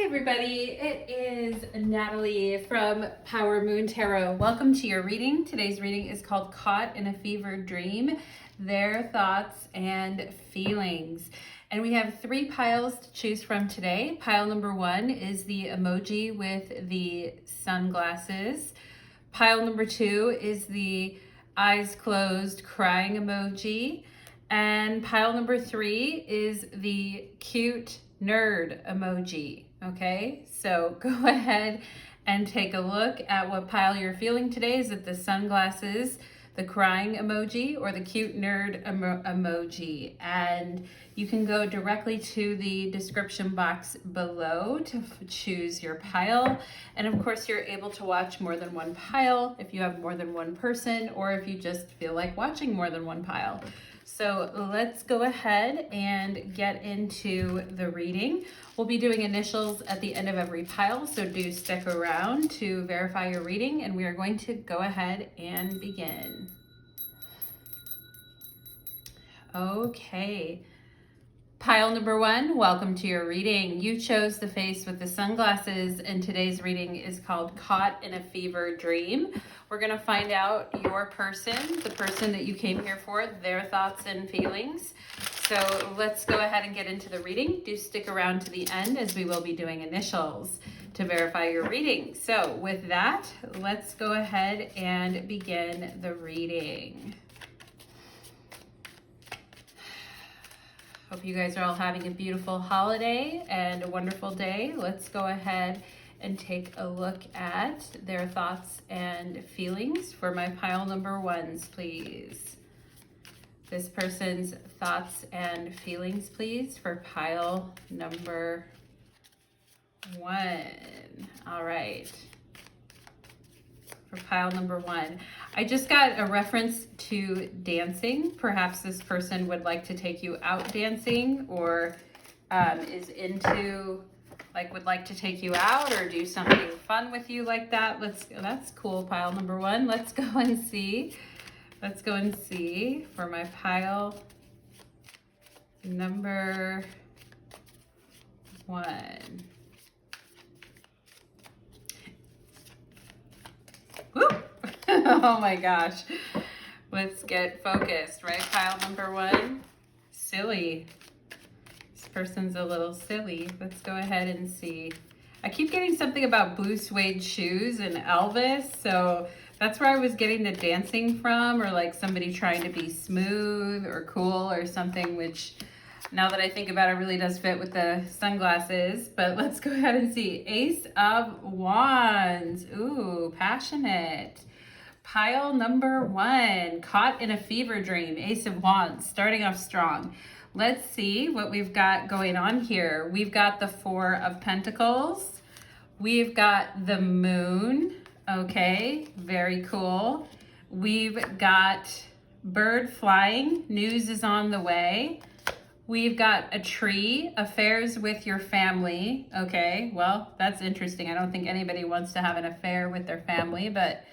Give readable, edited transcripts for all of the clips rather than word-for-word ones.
everybody, it is Natalie from Power Moon Tarot. Welcome to your reading. Today's reading is called Caught in a Fever Dream, Their Thoughts and Feelings. And we have three piles to choose from today. Pile number one is the emoji with the sunglasses. Pile number two is the eyes closed crying emoji. And pile number three is the cute nerd emoji. Okay, so go ahead and take a look at what pile you're feeling today. Is it the sunglasses, the crying emoji, or the cute nerd emoji? And you can go directly to the description box below to choose your pile. And of course, you're able to watch more than one pile if you have more than one person, or if you just feel like watching more than one pile. So let's go ahead and get into the reading. We'll be doing initials at the end of every pile, so do stick around to verify your reading, and we are going to go ahead and begin. Okay. Pile number one, welcome to your reading. You chose the face with the sunglasses, and today's reading is called Caught in a Fever Dream. We're going to find out your person, the person that you came here for, their thoughts and feelings. So let's go ahead and get into the reading. Do stick around to the end as we will be doing initials to verify your reading. So with that, let's go ahead and begin the reading. Hope you guys are all having a beautiful holiday and a wonderful day. Let's go ahead and take a look at their thoughts and feelings for my pile number ones, please. This person's thoughts and feelings, please, for pile number one. All right. For pile number one. I just got a reference to dancing. Perhaps this person would like to take you out dancing, or is into, like, would like to take you out or do something fun with you like that. That's cool, pile number one. Let's go and see. Let's go and see for my pile number one. Woo! Oh my gosh. Let's get focused, right? Pile number one, silly. This person's a little silly. Let's go ahead and see. I keep getting something about blue suede shoes and Elvis, so that's where I was getting the dancing from, or like somebody trying to be smooth or cool or something, which now that I think about it really does fit with the sunglasses. But let's go ahead and see. Ace of Wands. Ooh, passionate. Pile number one, caught in a fever dream. Ace of Wands, starting off strong. Let's see what we've got going on here. We've got the Four of Pentacles. We've got the Moon. Okay, very cool. We've got bird flying. News is on the way. We've got a tree, affairs with your family. Okay, well, that's interesting. I don't think anybody wants to have an affair with their family, but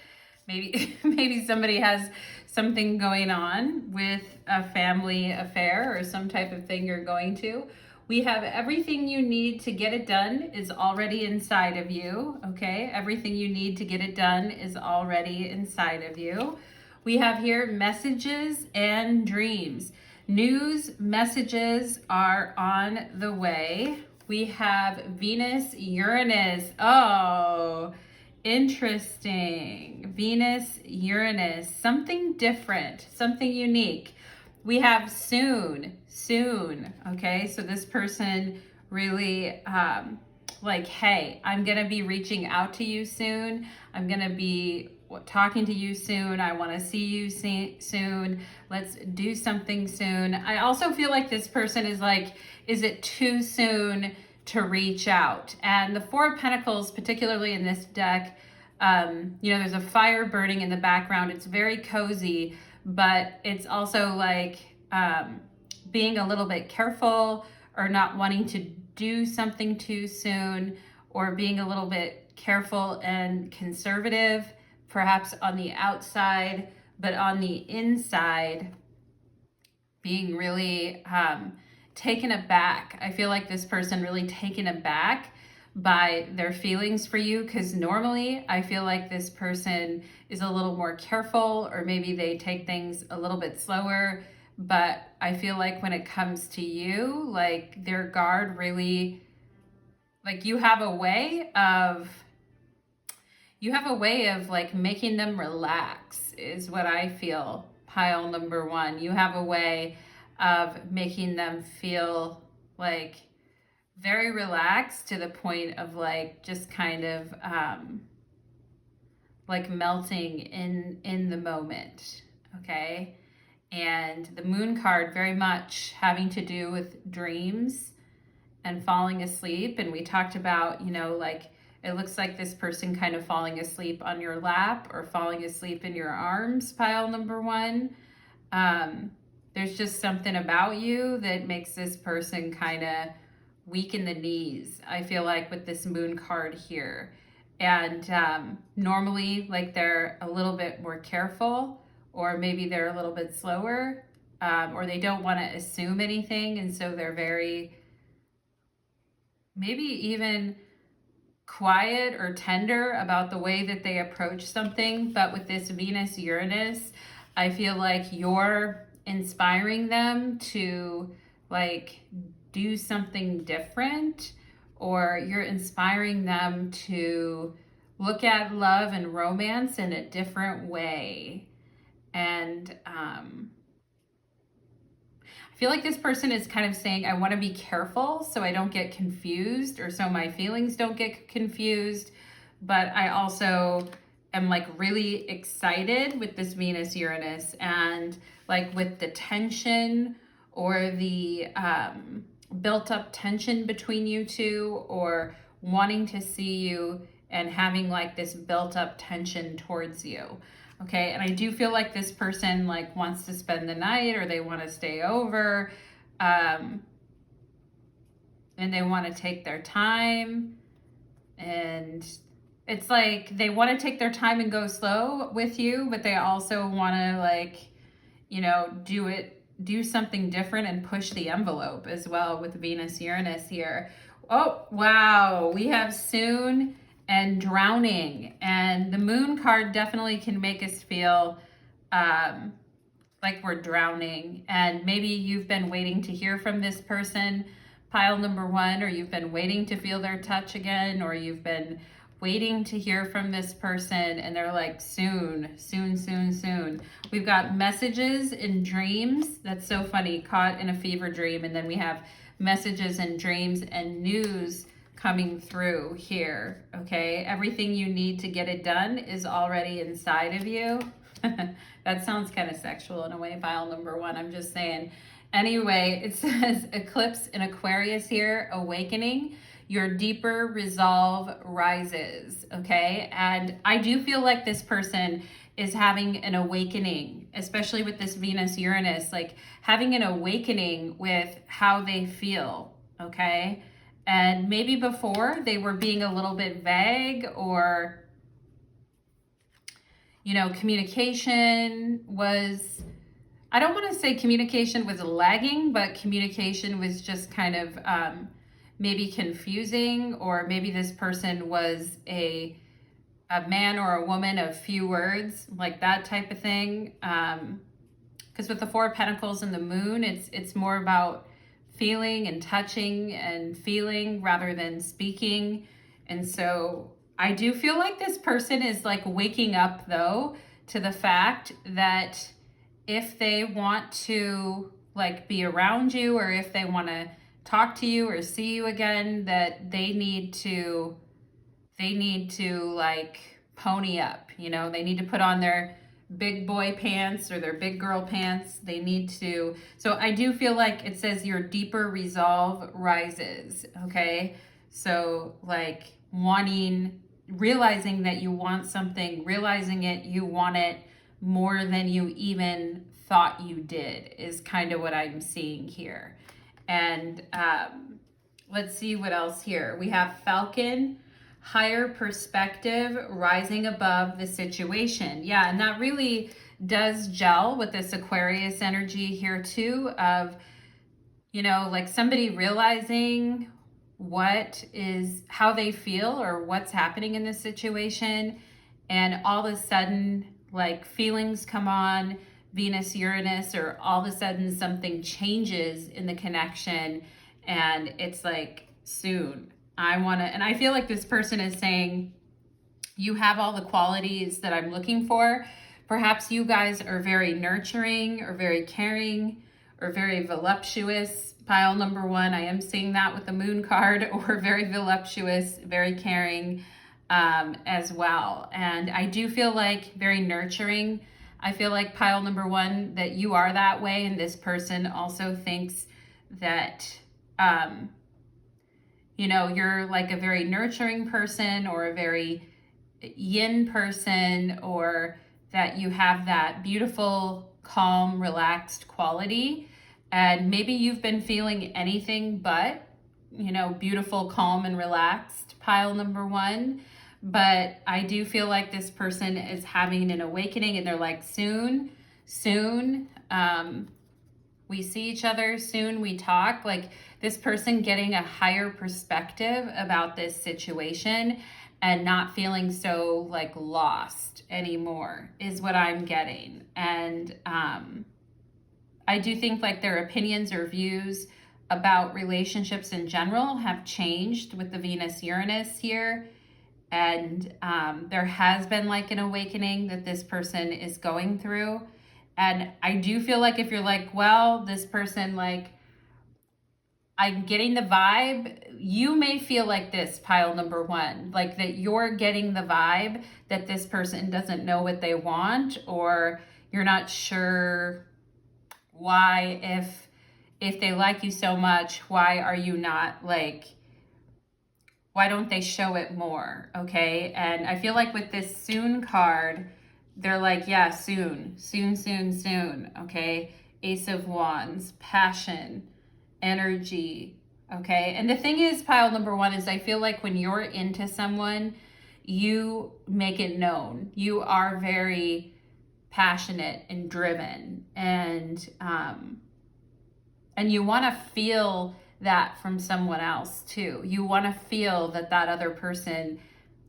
maybe somebody has something going on with a family affair or some type of thing you're going to. We have everything you need to get it done is already inside of you, okay? Everything you need to get it done is already inside of you. We have here messages and dreams. News messages are on the way. We have Venus, Uranus. Oh, interesting. Venus, Uranus, something different, something unique. We have soon, okay? So this person really like, hey, I'm gonna be reaching out to you soon. I'm gonna be talking to you soon. I wanna see you soon. Let's do something soon. I also feel like this person is like, is it too soon to reach out? And the Four of Pentacles, particularly in this deck, there's a fire burning in the background. It's very cozy, but it's also like being a little bit careful, or not wanting to do something too soon, or being a little bit careful and conservative, perhaps on the outside, but on the inside, being really taken aback. I feel like this person really taken aback by their feelings for you, because normally I feel like this person is a little more careful, or maybe they take things a little bit slower. But I feel like when it comes to you, like their guard really, like you have a way of like making them relax, is what I feel, pile number one. You have a way of making them feel like very relaxed, to the point of like just kind of like melting in the moment. Okay. And the moon card very much having to do with dreams and falling asleep. And we talked about, you know, like it looks like this person kind of falling asleep on your lap or falling asleep in your arms, pile number one. There's just something about you that makes this person kind of weak in the knees, I feel like, with this moon card here. And normally, like, they're a little bit more careful, or maybe they're a little bit slower, or they don't want to assume anything. And so they're very, maybe even quiet or tender about the way that they approach something. But with this Venus Uranus, I feel like you're inspiring them to like do something different, or you're inspiring them to look at love and romance in a different way. And I feel like this person is kind of saying, I want to be careful so I don't get confused, or so my feelings don't get confused. But I also am like really excited with this Venus Uranus, and like with the tension, or the built up tension between you two, or wanting to see you and having like this built up tension towards you. Okay. And I do feel like this person like wants to spend the night, or they want to stay over, and they want to take their time. And it's like they want to take their time and go slow with you, but they also want to like, you know, do something different and push the envelope as well with Venus Uranus here. Oh, wow. We have soon and drowning. And the moon card definitely can make us feel like we're drowning. And maybe you've been waiting to hear from this person, pile number one, or you've been waiting to feel their touch again, or you've been waiting to hear from this person, and they're like, soon, soon, soon, soon. We've got messages in dreams. That's so funny. Caught in a fever dream. And then we have messages and dreams and news coming through here. Okay. Everything you need to get it done is already inside of you. That sounds kind of sexual in a way, pile number one. I'm just saying. Anyway, it says eclipse in Aquarius here, awakening. Your deeper resolve rises, okay? And I do feel like this person is having an awakening, especially with this Venus Uranus, like having an awakening with how they feel, okay? And maybe before they were being a little bit vague, or, you know, communication was, I don't want to say communication was lagging, but communication was just kind of, maybe confusing, or maybe this person was a man or a woman of few words, like that type of thing. Because with the Four of Pentacles and the moon, it's more about feeling and touching and feeling rather than speaking. And so I do feel like this person is like waking up though to the fact that if they want to like be around you, or if they want to talk to you or see you again, that they need to like pony up, you know, they need to put on their big boy pants or their big girl pants. They need to, so I do feel like it says your deeper resolve rises, okay? So like realizing that you want something, realizing you want it more than you even thought you did, is kind of what I'm seeing here. And let's see what else here. We have Falcon, higher perspective, rising above the situation. Yeah, and that really does gel with this Aquarius energy here too, of, you know, like somebody realizing how they feel or what's happening in this situation. And all of a sudden, like feelings come on, Venus, Uranus, or all of a sudden something changes in the connection. And it's like, soon, and I feel like this person is saying, you have all the qualities that I'm looking for. Perhaps you guys are very nurturing or very caring or very voluptuous. Pile number one, I am seeing that with the moon card, or very voluptuous, very caring as well. And I do feel like very nurturing. I feel like pile number one, that you are that way. And this person also thinks that, you know, you're like a very nurturing person or a very yin person, or that you have that beautiful, calm, relaxed quality. And maybe you've been feeling anything but, you know, beautiful, calm, and relaxed, pile number one. But I do feel like this person is having an awakening, and they're like, soon, we see each other, soon we talk. Like this person getting a higher perspective about this situation and not feeling so like lost anymore is what I'm getting. And I do think like their opinions or views about relationships in general have changed with the Venus Uranus here. And there has been like an awakening that this person is going through. And I do feel like if you're like, well, this person, like, I'm getting the vibe, you may feel like this, pile number one, like that you're getting the vibe that this person doesn't know what they want, or you're not sure why, if they like you so much, why are you not like, why don't they show it more? Okay. And I feel like with this soon card, they're like, yeah, soon. Okay. Ace of Wands, passion, energy. Okay. And the thing is, pile number one, is I feel like when you're into someone, you make it known. You are very passionate and driven, and you want to feel that from someone else too. You want to feel that that other person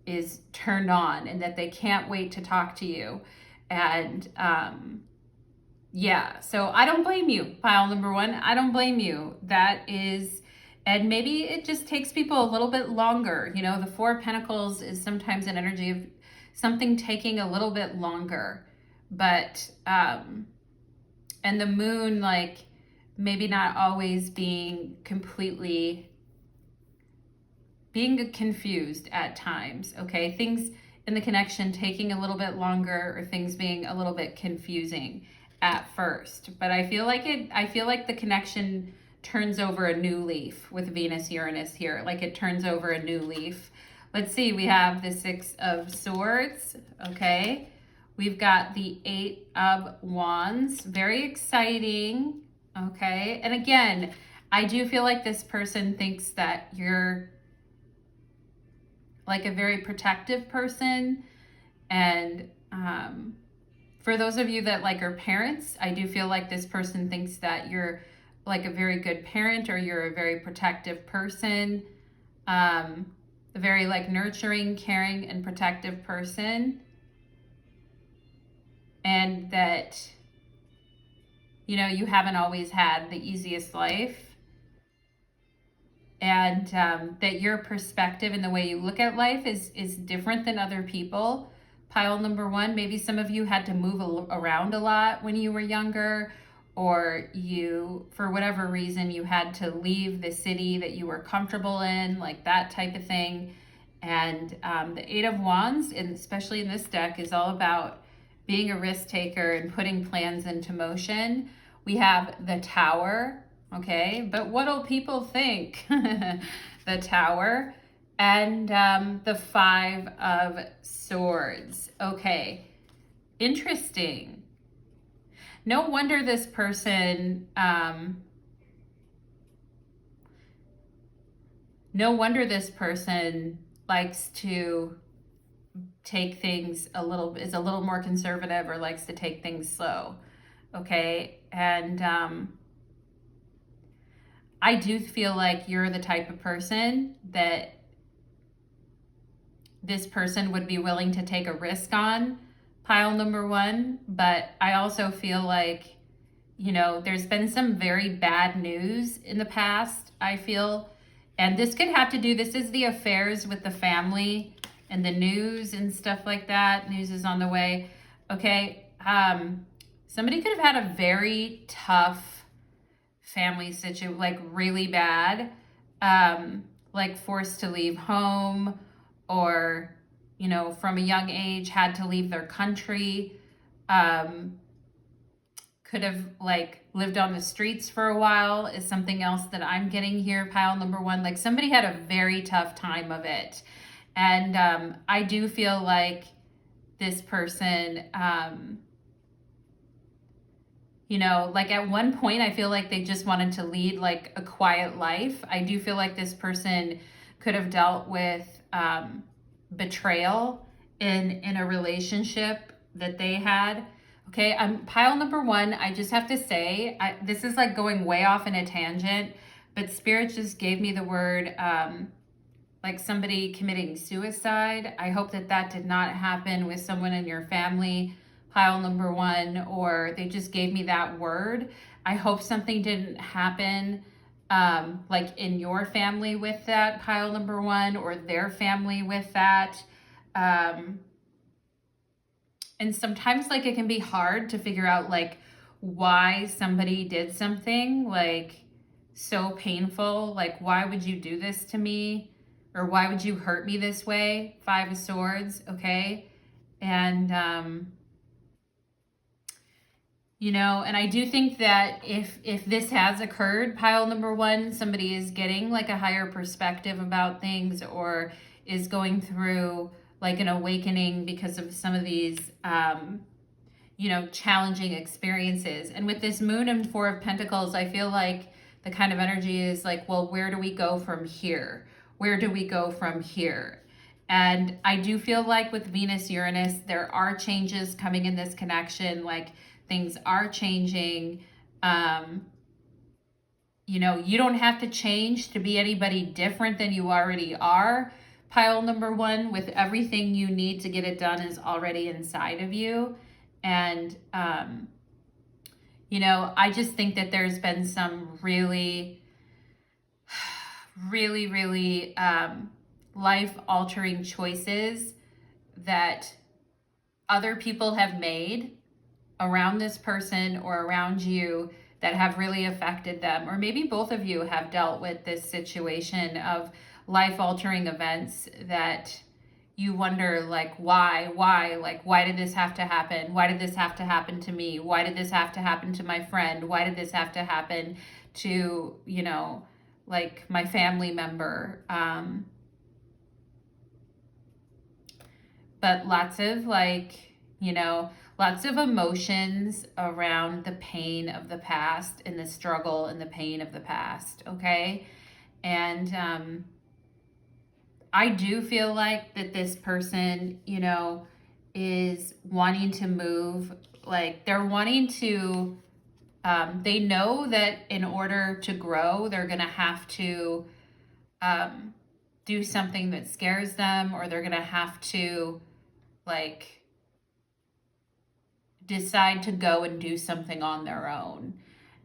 is turned on and that they can't wait to talk to you. And yeah, so I don't blame you, pile number one. I don't blame you. That is, and maybe it just takes people a little bit longer. You know, the Four of Pentacles is sometimes an energy of something taking a little bit longer. But, and the moon, like, maybe not always being confused at times, okay? Things in the connection taking a little bit longer, or things being a little bit confusing at first. But I feel like the connection turns over a new leaf with Venus Uranus here. Like it turns over a new leaf. Let's see, we have the Six of Swords, okay? We've got the Eight of Wands, very exciting. Okay, and again, I do feel like this person thinks that you're like a very protective person. And for those of you that like are parents, I do feel like this person thinks that you're like a very good parent, or you're a very protective person, a very like nurturing, caring, and protective person. And that, you know, you haven't always had the easiest life, and that your perspective and the way you look at life is different than other people. Pile number one, maybe some of you had to move around a lot when you were younger, or you, for whatever reason, you had to leave the city that you were comfortable in, like that type of thing. And the Eight of Wands, and especially in this deck, is all about being a risk taker and putting plans into motion. We have the Tower, okay? But what'll people think? The Tower. And the Five of Swords. Okay, interesting. No wonder this person, likes to take things is a little more conservative, or likes to take things slow. Okay, and I do feel like you're the type of person that this person would be willing to take a risk on, pile number one. But I also feel like, you know, there's been some very bad news in the past, I feel. And this could have to do, this is the affairs with the family and the news and stuff like that. News is on the way. Okay. Somebody could have had a very tough family situation, like really bad, like forced to leave home, or, you know, from a young age had to leave their country. Could have like lived on the streets for a while is something else that I'm getting here, pile number one. Like somebody had a very tough time of it. And I do feel like this person, you know, like at one point, I feel like they just wanted to lead like a quiet life. I do feel like this person could have dealt with betrayal in a relationship that they had. Okay, pile number one, I just have to say, this is like going way off in a tangent, but Spirit just gave me the word like somebody committing suicide. I hope that that did not happen with someone in your family, pile number one, or they just gave me that word. I hope something didn't happen like in your family with that, pile number one, or their family with that. And sometimes like it can be hard to figure out like why somebody did something like so painful. Like, why would you do this to me? Or why would you hurt me this way? Five of Swords, okay? And, you know, and I do think that if this has occurred, pile number one, somebody is getting like a higher perspective about things, or is going through like an awakening because of some of these, you know, challenging experiences. And with this Moon and Four of Pentacles, I feel like the kind of energy is like, well, where do we go from here? Where do we go from here? And I do feel like with Venus, Uranus, there are changes coming in this connection. Like things are changing. You know, you don't have to change to be anybody different than you already are. Pile number one, with everything you need to get it done is already inside of you. And, you know, I just think that there's been some really, really life-altering choices that other people have made around this person or around you that have really affected them. Or maybe both of you have dealt with this situation of life-altering events that you wonder, like, why, like, why did this have to happen? Why did this have to happen to me? Why did this have to happen to my friend? Why did this have to happen to, you know, like my family member? But lots of like, you know, lots of emotions around the pain of the past and the struggle and the pain of the past, okay? And I do feel like that this person, you know, is wanting to move, like they're wanting to, they know that in order to grow, they're going to have to do something that scares them, or they're going to have to like decide to go and do something on their own.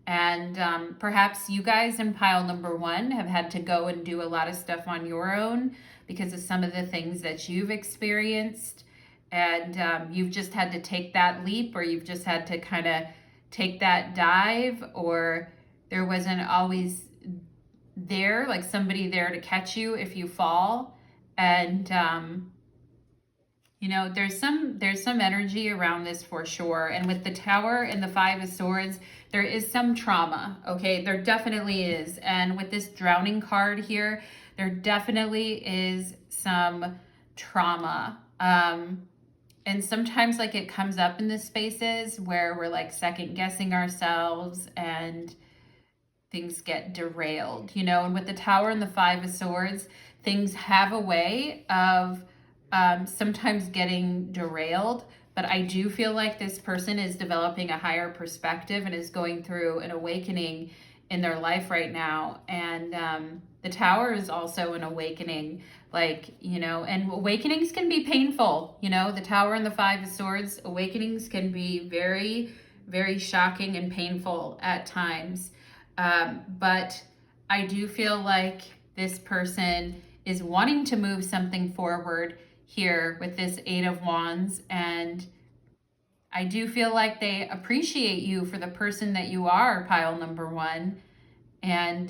And perhaps you guys in pile number one have had to go and do a lot of stuff on your own because of some of the things that you've experienced. And you've just had to take that leap, or you've just had to kind of take that dive, or there wasn't always there, like somebody there to catch you if you fall. And, you know, there's some energy around this for sure. And with the Tower and the Five of Swords, there is some trauma, okay? There definitely is. And with this Drowning card here, there definitely is some trauma. And sometimes like it comes up in the spaces where we're like second guessing ourselves and things get derailed, you know? And with the Tower and the Five of Swords, things have a way of sometimes getting derailed, but I do feel like this person is developing a higher perspective and is going through an awakening in their life right now. And the Tower is also an awakening, like, you know, and awakenings can be painful. You know, the Tower and the Five of Swords, awakenings can be very, very shocking and painful at times. But I do feel like this person is wanting to move something forward here with this Eight of Wands, and I do feel like they appreciate you for the person that you are, pile number one. And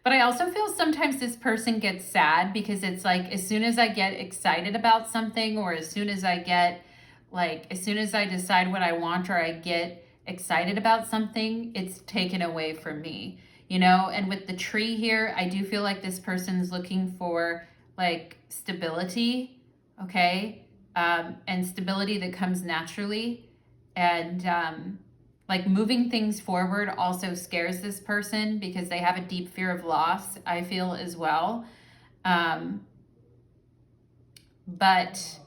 but I also feel sometimes this person gets sad because it's like, as soon as I get excited about something, or as soon as I get, like, as soon as I decide what I want, or I get excited about something, it's taken away from me, you know? And with the tree here, I do feel like this person's looking for like stability, okay? And stability that comes naturally. And like moving things forward also scares this person because they have a deep fear of loss, I feel, as well. But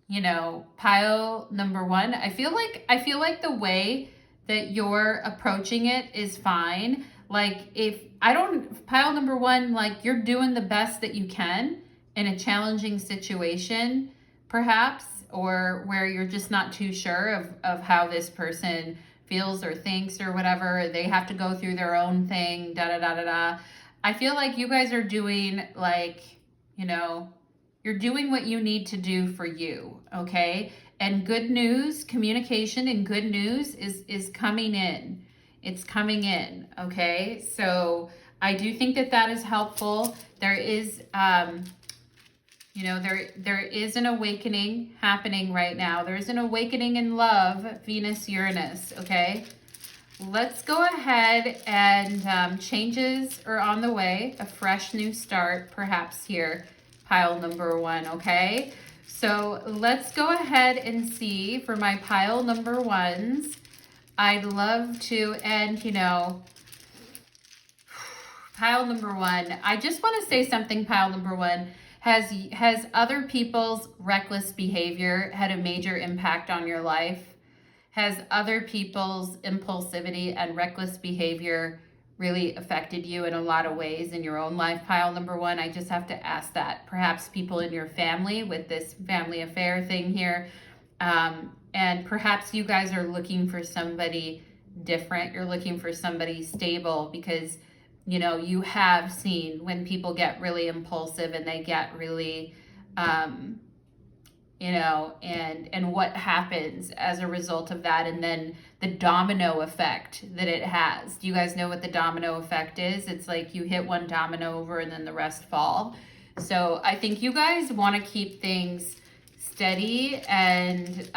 you know, pile number one, I feel like the way that you're approaching it is fine. Like, if I don't, pile number one, like, you're doing the best that you can in a challenging situation, perhaps, or where you're just not too sure of how this person feels or thinks or whatever. They have to go through their own thing, da da da da da. I feel like you guys are doing, like, you know, you're doing what you need to do for you, okay? And good news, communication and good news is coming in. It's coming in, okay? So I do think that that is helpful. There is, you know, there is an awakening happening right now. There's an awakening in love, Venus, Uranus, okay? Let's go ahead and changes are on the way. A fresh new start, perhaps here, pile number one, okay? So let's go ahead and see for my pile number ones. I'd love to, and you know, pile number one, I just want to say something, pile number one. Has other people's reckless behavior had a major impact on your life? Has other people's impulsivity and reckless behavior really affected you in a lot of ways in your own life, pile number one? I just have to ask that. Perhaps people in your family with this family affair thing here. And perhaps you guys are looking for somebody different. You're looking for somebody stable because, you know, you have seen when people get really impulsive and they get really, you know, and what happens as a result of that, and then the domino effect that it has. Do you guys know what the domino effect is? It's like you hit one domino over and then the rest fall. So I think you guys want to keep things steady and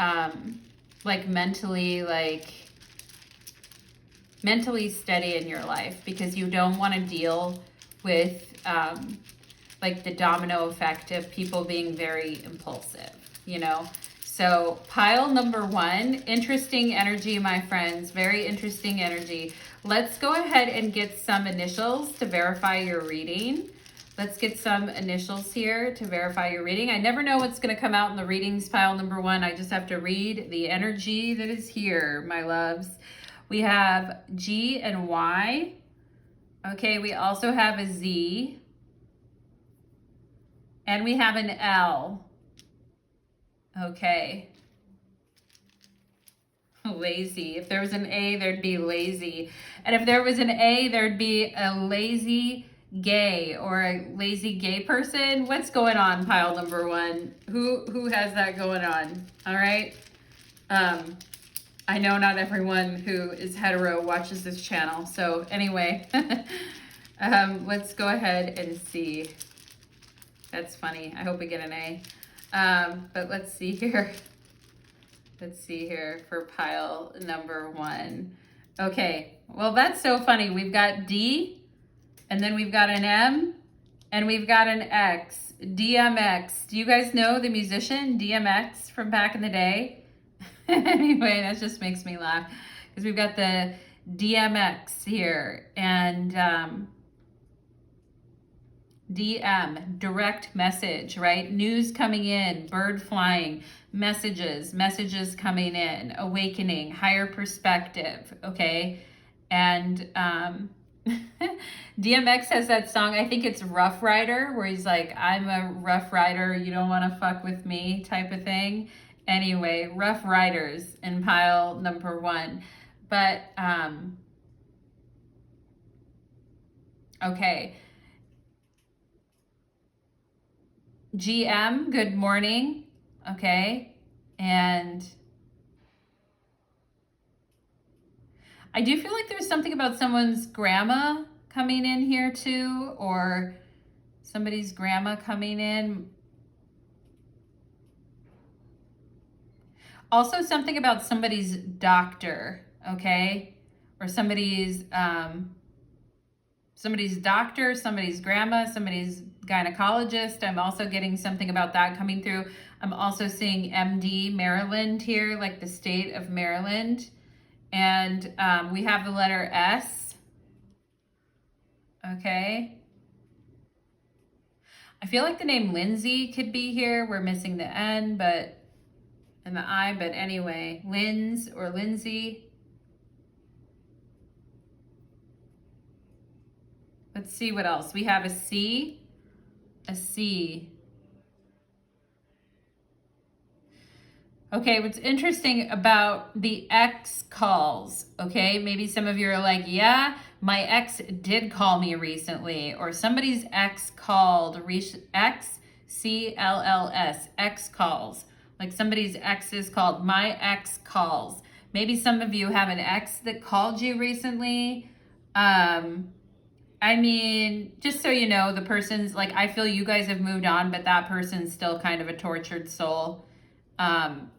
like mentally steady in your life, because you don't want to deal with like the domino effect of people being very impulsive, you know? So pile number one, interesting energy, my friends, very interesting energy. Let's go ahead and get some initials to verify your reading. Let's get some initials here to verify your reading. I never know what's going to come out in the readings, pile number one. I just have to read the energy that is here, my loves. We have G and Y. Okay, we also have a Z. And we have an L. Okay. Lazy. If there was an A, there'd be lazy. And if there was an A, there'd be a lazy gay or a lazy gay person. What's going on, pile number one? Who has that going on? All right. I know not everyone who is hetero watches this channel. So anyway, let's go ahead and see. That's funny. I hope we get an A. But let's see here. Let's see here for pile number one. Okay, well, that's so funny. We've got D, and then we've got an M, and we've got an X. DMX. Do you guys know the musician DMX from back in the day? Anyway, that just makes me laugh because we've got the DMX here, and DM, direct message, right? News coming in, bird flying, messages coming in, awakening, higher perspective, okay? And DMX has that song, I think it's Rough Rider, where he's like, I'm a rough rider, you don't want to fuck with me type of thing. Anyway, Rough Riders in pile number 1. But, okay. GM, good morning. Okay. And I do feel like there's something about someone's grandma coming in here too, or somebody's grandma coming in. Also something about somebody's doctor, okay? Or somebody's doctor, somebody's grandma, somebody's gynecologist. I'm also getting something about that coming through. I'm also seeing MD, Maryland here, like the state of Maryland. And we have the letter S. Okay. I feel like the name Lindsay could be here. We're missing the N, and the I, but anyway, Linz or Lindsay. Let's see what else. We have a C. A C. Okay, what's interesting about the ex calls, okay? Maybe some of you are like, yeah, my ex did call me recently, or somebody's ex called, X, C-L-L-S, ex calls. Like somebody's ex is called, my ex calls. Maybe some of you have an ex that called you recently. I mean, just so you know, the person's like, I feel you guys have moved on, but that person's still kind of a tortured soul.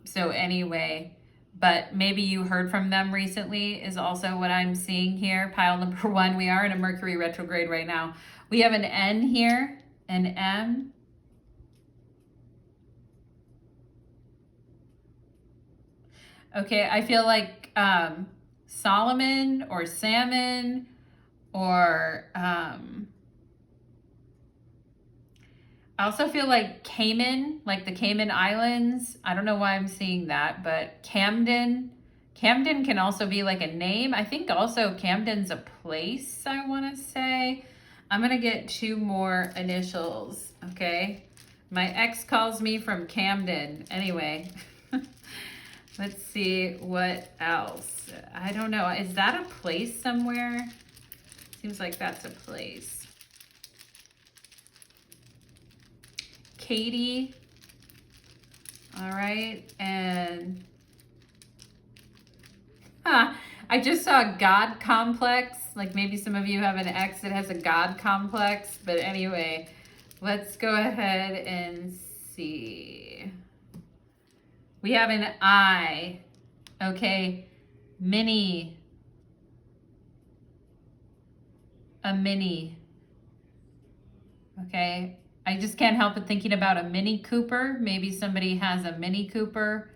So anyway, but maybe you heard from them recently is also what I'm seeing here. Pile number 1, we are in a Mercury retrograde right now. We have an N here, an M. Okay, I feel like Solomon or Salmon or I also feel like Cayman, like the Cayman Islands. I don't know why I'm seeing that, but Camden. Camden can also be like a name. I think also Camden's a place, I want to say. I'm going to get 2 more initials, okay? My ex calls me from Camden. Anyway, let's see what else. I don't know. Is that a place somewhere? Seems like that's a place. Katie. All right. And I just saw God complex. Like maybe some of you have an ex that has a God complex. But anyway, let's go ahead and see. We have an I. Okay. Mini. A mini. Okay. I just can't help but thinking about a Mini Cooper. Maybe somebody has a Mini Cooper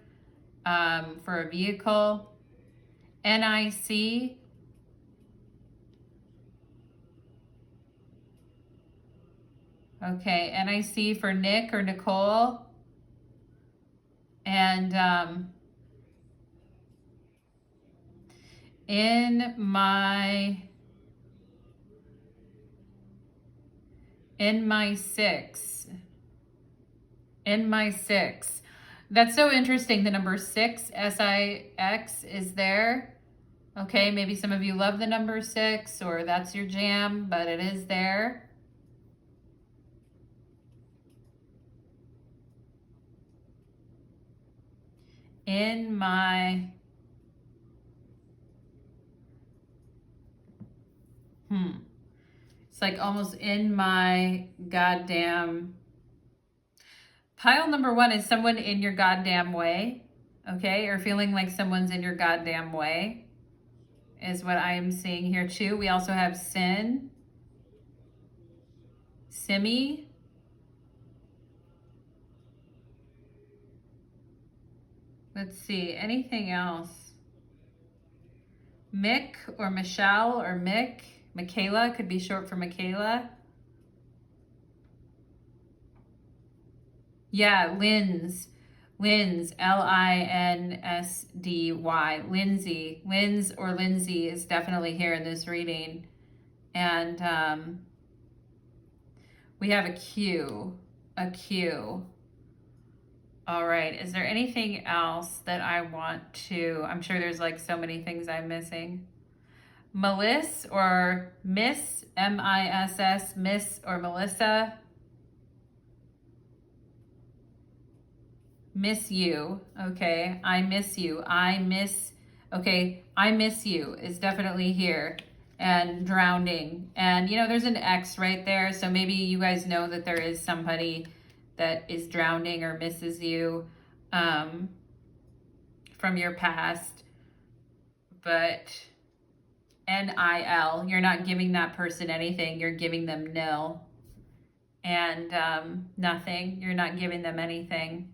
for a vehicle. NIC. Okay, NIC for Nick or Nicole. And in my 6. In my 6. That's so interesting. The number 6, S-I-X, is there. Okay, maybe some of you love the number 6 or that's your jam, but it is there. In my It's like almost in my goddamn. Pile number 1 is someone in your goddamn way, okay? Or feeling like someone's in your goddamn way is what I am seeing here too. We also have Sin, Simi. Let's see, anything else? Mick or Michelle or Mick. Michaela could be short for Michaela. Yeah, Linz, Linsdy, Lindsay. Linz or Lindsay is definitely here in this reading. And we have a Q. All right, is there anything else that I want to, I'm sure there's like so many things I'm missing. Meliss or Miss, M-I-S-S, Miss or Melissa. Miss you, okay, I miss you, okay, I miss you is definitely here. And drowning, and you know, there's an X right there, so maybe you guys know that there is somebody that is drowning or misses you from your past. But NIL, you're not giving that person anything, you're giving them nil. And nothing, you're not giving them anything.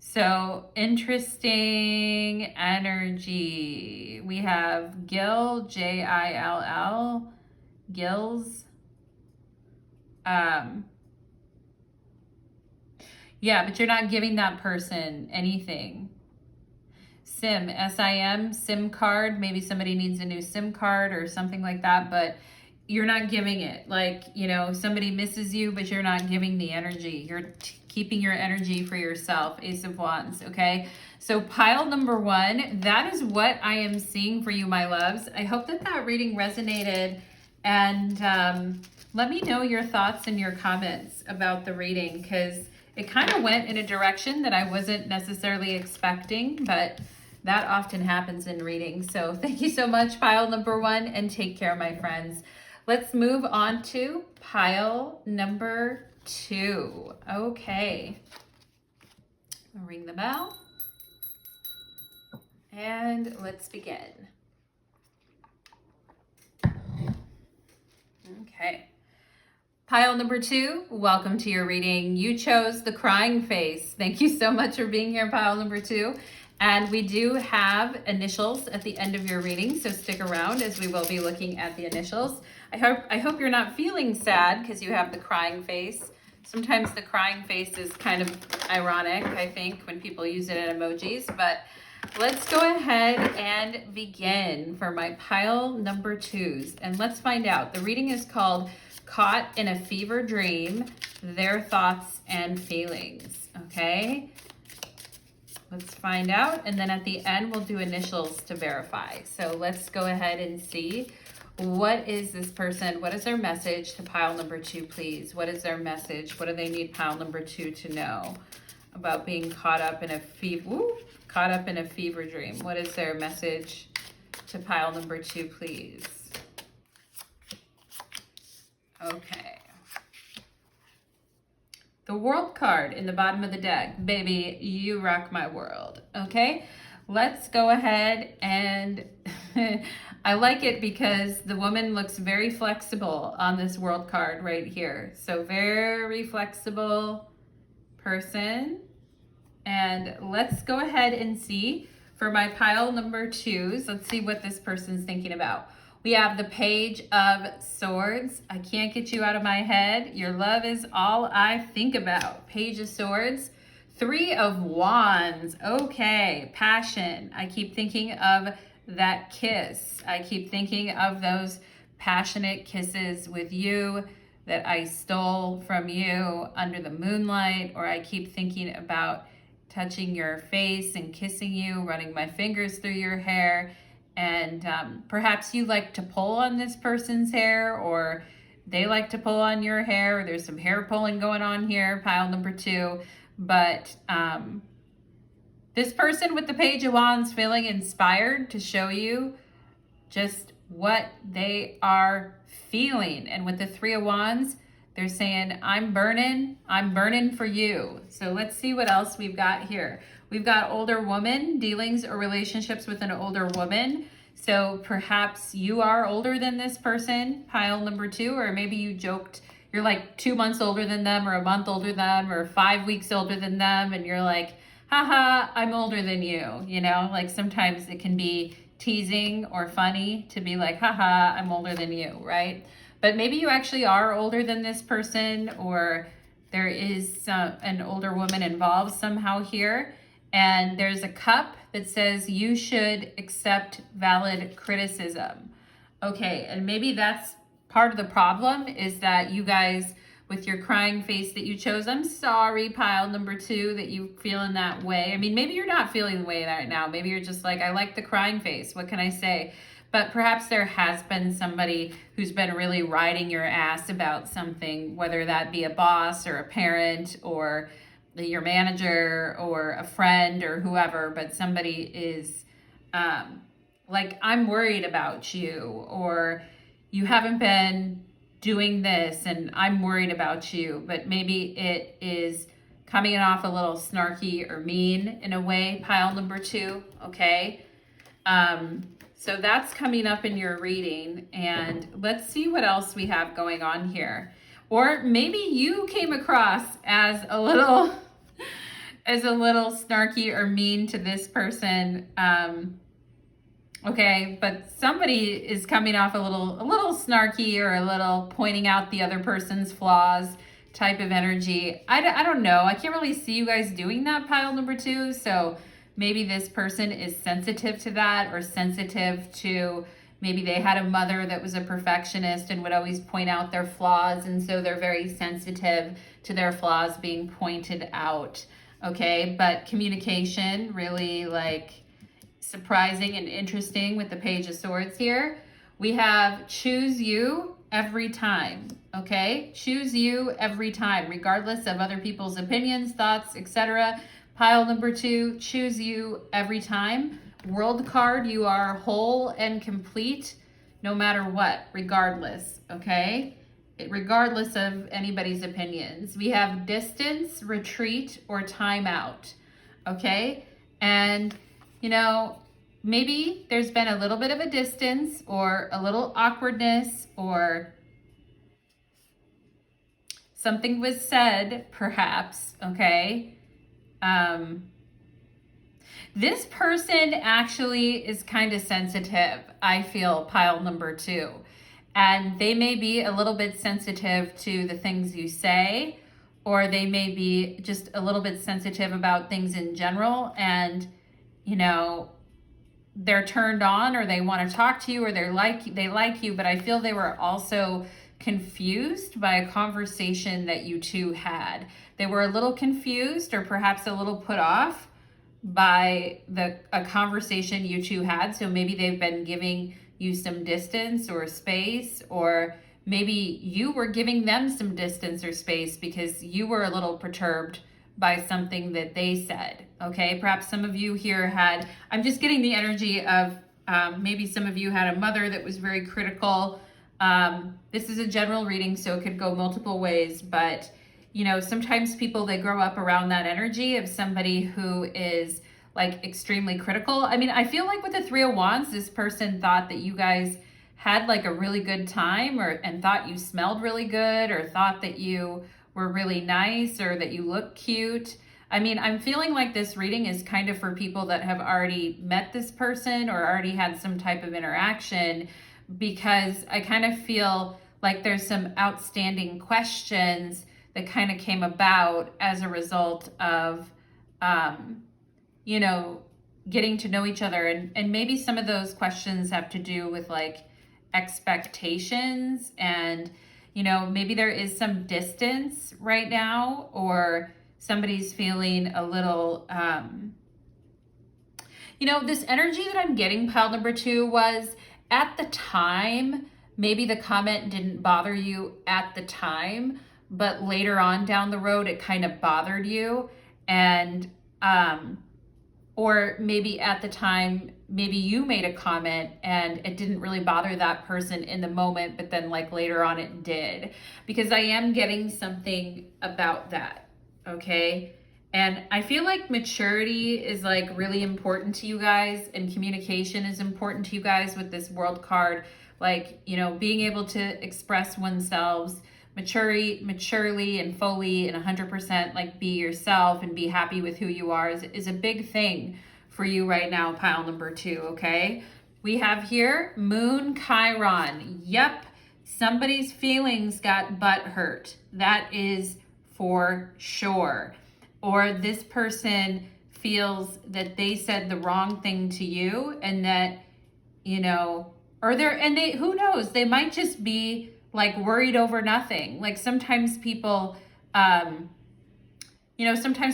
So interesting energy. We have Gill, Jill, Gills. Yeah, but you're not giving that person anything. SIM, S-I-M, SIM card. Maybe somebody needs a new SIM card or something like that, but you're not giving it. Like, you know, somebody misses you, but you're not giving the energy. You're keeping your energy for yourself. Ace of Wands, okay? So pile number one, that is what I am seeing for you, my loves. I hope that that reading resonated, and let me know your thoughts and your comments about the reading, because it kind of went in a direction that I wasn't necessarily expecting, but that often happens in readings. So thank you so much, pile number one, and take care, my friends. Let's move on to pile number two. Okay. I'll ring the bell. And let's begin. Okay. Pile number two, welcome to your reading. You chose the crying face. Thank you so much for being here, pile number two. And we do have initials at the end of your reading, so stick around as we will be looking at the initials. I hope you're not feeling sad because you have the crying face. Sometimes the crying face is kind of ironic, I think, when people use it in emojis. But let's go ahead and begin for my pile number twos. And let's find out. The reading is called Caught in a Fever Dream, Their Thoughts and Feelings. Okay? Let's find out, and then at the end we'll do initials to verify. So let's go ahead and see, what is this person, what is their message to pile number two, please? What is their message? What do they need pile number two to know about being caught up in a fever dream? What is their message to pile number two, please? Okay. The World card in the bottom of the deck. Baby, you rock my world. Okay, let's go ahead and I like it because the woman looks very flexible on this World card right here. So very flexible person. And let's go ahead and see for my pile number twos. Let's see what this person's thinking about. We have the Page of Swords. I can't get you out of my head. Your love is all I think about. Page of Swords. Three of Wands. Okay, passion. I keep thinking of that kiss. I keep thinking of those passionate kisses with you that I stole from you under the moonlight, or I keep thinking about touching your face and kissing you, running my fingers through your hair. And perhaps you like to pull on this person's hair, or they like to pull on your hair, or there's some hair pulling going on here, pile number two. But this person with the Page of Wands feeling inspired to show you just what they are feeling. And with the Three of Wands, they're saying, I'm burning for you. So let's see what else we've got here. We've got older woman, dealings or relationships with an older woman. So perhaps you are older than this person, pile number two, or maybe you joked you're like 2 months older than them, or a month older than them, or 5 weeks older than them. And you're like, haha, I'm older than you. You know, like sometimes it can be teasing or funny to be like, haha, I'm older than you, right? But maybe you actually are older than this person, or There is an older woman involved somehow here. And there's a cup that says you should accept valid criticism. Okay, and maybe that's part of the problem, is that you guys, with your crying face that you chose, I'm sorry, pile number 2, that you feel in that way. I mean, maybe you're not feeling the way right now. Maybe you're just like, I like the crying face. What can I say? But perhaps there has been somebody who's been really riding your ass about something, whether that be a boss or a parent or your manager or a friend or whoever, but somebody is like, I'm worried about you, or you haven't been doing this and I'm worried about you. But maybe it is coming off a little snarky or mean in a way, pile number 2, okay? So that's coming up in your reading, and let's see what else we have going on here. Or maybe you came across as a little snarky or mean to this person. Okay, but somebody is coming off a little snarky or a little pointing out the other person's flaws type of energy. I don't know. I can't really see you guys doing that, pile number 2. So maybe this person is sensitive to that, or sensitive to, maybe they had a mother that was a perfectionist and would always point out their flaws. And so they're very sensitive to their flaws being pointed out. Okay, but communication, really like surprising and interesting with the Page of Swords here. We have choose you every time. Okay, choose you every time, regardless of other people's opinions, thoughts, etc. Pile number 2, choose you every time. World card, you are whole and complete no matter what, regardless, okay? Regardless of anybody's opinions. We have distance, retreat, or timeout, okay? And, you know, maybe there's been a little bit of a distance or a little awkwardness, or something was said, perhaps, okay? This person actually is kind of sensitive, I feel, pile number 2. And they may be a little bit sensitive to the things you say, or they may be just a little bit sensitive about things in general. And, you know, they're turned on, or they want to talk to you, or they like you, but I feel they were also confused by a conversation that you two had. They were a little confused, or perhaps a little put off by a conversation you two had. So maybe they've been giving you some distance or space, or maybe you were giving them some distance or space because you were a little perturbed by something that they said. Okay, perhaps some of you here had, I'm just getting the energy of maybe some of you had a mother that was very critical. This is a general reading, so it could go multiple ways, but you know, sometimes people, they grow up around that energy of somebody who is like extremely critical. I mean, I feel like with the 3 of Wands, this person thought that you guys had like a really good time, and thought you smelled really good, or thought that you were really nice, or that you look cute. I mean, I'm feeling like this reading is kind of for people that have already met this person or already had some type of interaction, because I kind of feel like there's some outstanding questions that kind of came about as a result of, you know, getting to know each other. And maybe some of those questions have to do with like expectations, and, you know, maybe there is some distance right now, or somebody's feeling a little, you know, this energy that I'm getting, pile number 2, was at the time, maybe the comment didn't bother you at the time, but later on down the road, it kind of bothered you. And, or maybe at the time, maybe you made a comment and it didn't really bother that person in the moment, but then like later on it did, because I am getting something about that. Okay. And I feel like maturity is like really important to you guys, and communication is important to you guys with this World card. Like, you know, being able to express oneself maturely and fully and 100%, like be yourself and be happy with who you are is a big thing for you right now, pile number 2, okay? We have here Moon Chiron. Yep, somebody's feelings got butt hurt. That is for sure. Or this person feels that they said the wrong thing to you, and that, you know, or they, who knows, they might just be like worried over nothing. Like sometimes people, sometimes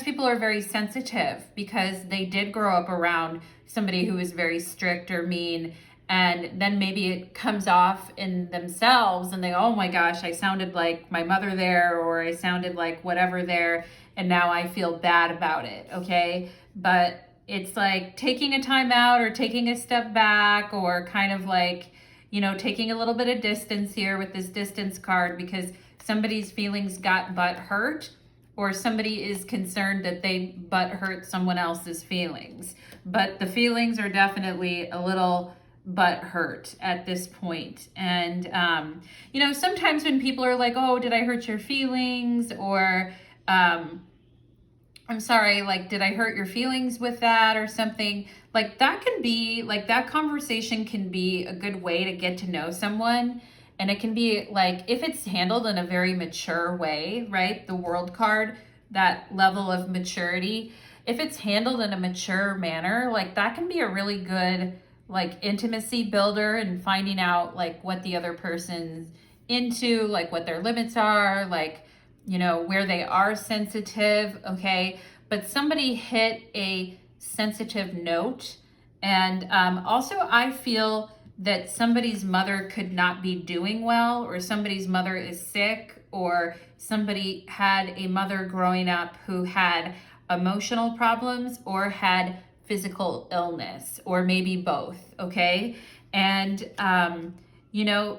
people are very sensitive because they did grow up around somebody who is very strict or mean, and then maybe it comes off in themselves and they, oh my gosh, I sounded like my mother there, or I sounded like whatever there, and now I feel bad about it, okay? But it's like taking a time out or taking a step back, or kind of like, taking a little bit of distance here with this distance card, because somebody's feelings got butt hurt, or somebody is concerned that they butt hurt someone else's feelings. But the feelings are definitely a little butt hurt at this point. And, sometimes when people are like, oh, did I hurt your feelings? Or, I'm sorry, like, did I hurt your feelings with that or something? Like, that can be, like, that conversation can be a good way to get to know someone. And it can be, like, if it's handled in a very mature way, right? The World card, that level of maturity, if it's handled in a mature manner, like, that can be a really good, like, intimacy builder, and finding out, like, what the other person's into, like, what their limits are, like, where they are sensitive, okay? But somebody hit a sensitive note. And also I feel that somebody's mother could not be doing well, or somebody's mother is sick, or somebody had a mother growing up who had emotional problems or had physical illness, or maybe both, okay? And,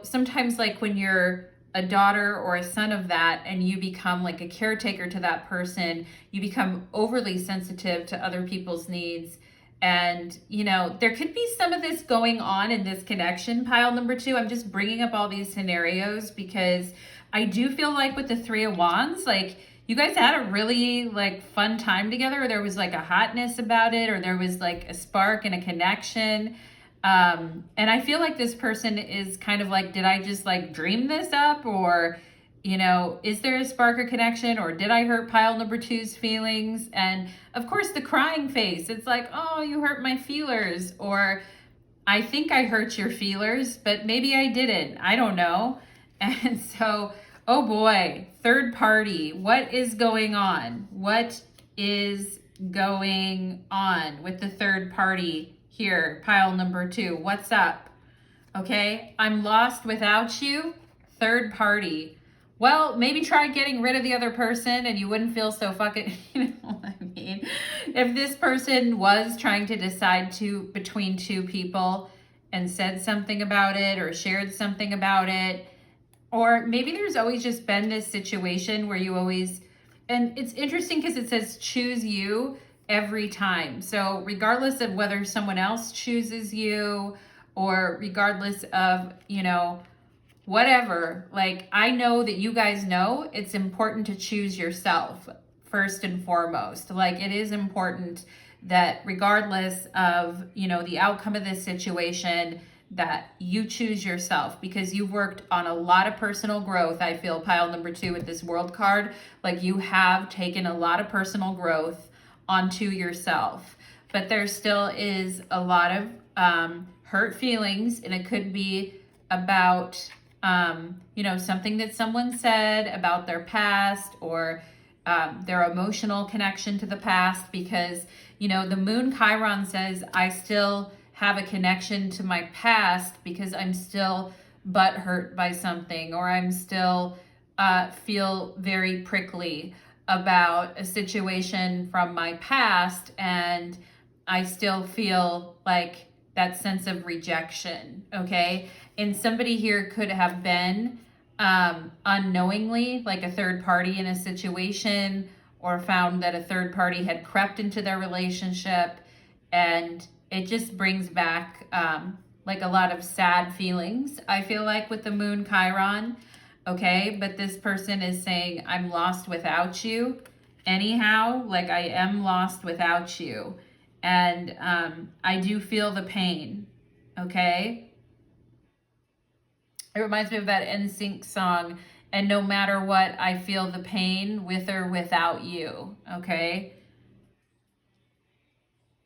sometimes, like, when you're a daughter or a son of that, and you become like a caretaker to that person, you become overly sensitive to other people's needs. And, there could be some of this going on in this connection, pile number 2. I'm just bringing up all these scenarios because I do feel like with the 3 of Wands, like, you guys had a really, like, fun time together, or there was like a hotness about it, or there was like a spark and a connection. And I feel like this person is kind of like, did I just like dream this up? Or, is there a spark or connection? Or did I hurt pile number 2's feelings? And of course the crying face, it's like, oh, you hurt my feelers. Or I think I hurt your feelers, but maybe I didn't. I don't know. And so, oh boy, third party, what is going on? What is going on with the third party here, pile number 2? What's up? Okay, I'm lost without you, third party. Well, maybe try getting rid of the other person and you wouldn't feel so fucking, you know what I mean? If this person was trying to decide between two people and said something about it or shared something about it, or maybe there's always just been this situation where you always, and it's interesting because it says choose you every time. So regardless of whether someone else chooses you, or regardless of, whatever, like, I know that you guys know it's important to choose yourself first and foremost. Like, it is important that regardless of, the outcome of this situation, that you choose yourself, because you've worked on a lot of personal growth. I feel pile number 2 with this World card, like, you have taken a lot of personal growth onto yourself, but there still is a lot of hurt feelings, and it could be about something that someone said about their past, or their emotional connection to the past, because the Moon Chiron says, I still have a connection to my past because I'm still butthurt by something, or I'm still feel very prickly about a situation from my past, and I still feel like that sense of rejection, okay? And somebody here could have been unknowingly like a third party in a situation, or found that a third party had crept into their relationship, and it just brings back like a lot of sad feelings, I feel like, with the Moon Chiron. Okay, but this person is saying, I'm lost without you. Anyhow, like, I am lost without you. And I do feel the pain, okay? It reminds me of that NSYNC song, And no matter what, I feel the pain with or without you, okay?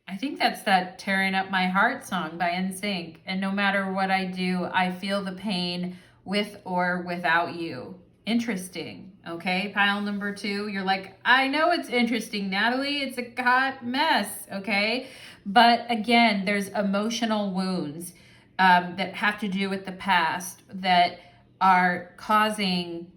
I think that's that Tearing Up My Heart song by NSYNC. And no matter what I do, I feel the pain with or without you. Interesting, okay? Pile number 2, you're like, I know it's interesting, Natalie. It's a hot mess, okay? But again, there's emotional wounds that have to do with the past that are causing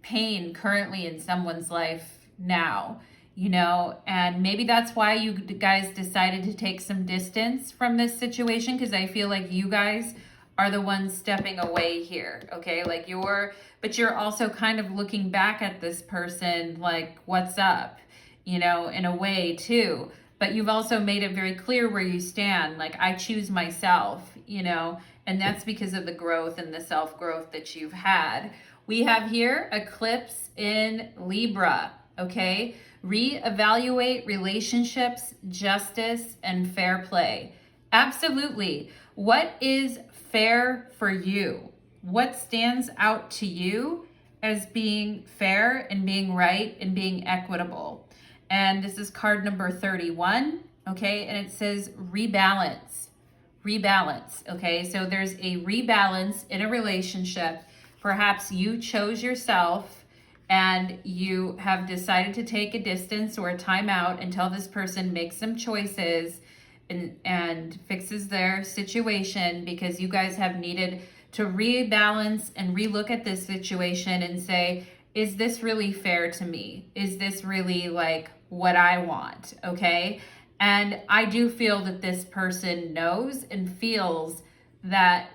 pain currently in someone's life now, you know, and maybe that's why you guys decided to take some distance from this situation, because I feel like you guys are the ones stepping away here, okay? Like but you're also kind of looking back at this person like, what's up, you know, in a way too. But you've also made it very clear where you stand. Like, I choose myself, you know, and that's because of the growth and the self-growth that you've had. We have here eclipse in Libra, okay? Reevaluate relationships, justice, and fair play. Absolutely. What is fair for you? What stands out to you as being fair and being right and being equitable? And this is card number 31, okay? And it says rebalance. Rebalance, okay? So there's a rebalance in a relationship. Perhaps you chose yourself and you have decided to take a distance or a timeout until this person makes some choices and fixes their situation, because you guys have needed to rebalance and relook at this situation and say, is this really fair to me? Is this really like what I want? Okay. And I do feel that this person knows and feels that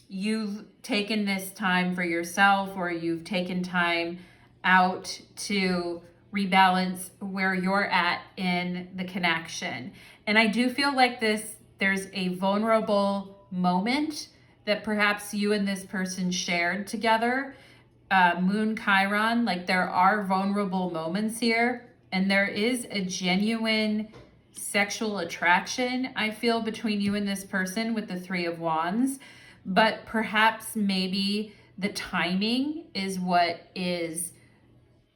you've taken this time for yourself, or you've taken time out to rebalance where you're at in the connection. And I do feel like there's a vulnerable moment that perhaps you and this person shared together. Moon Chiron, like there are vulnerable moments here, and there is a genuine sexual attraction, I feel, between you and this person with the 3 of Wands. But perhaps maybe the timing is what is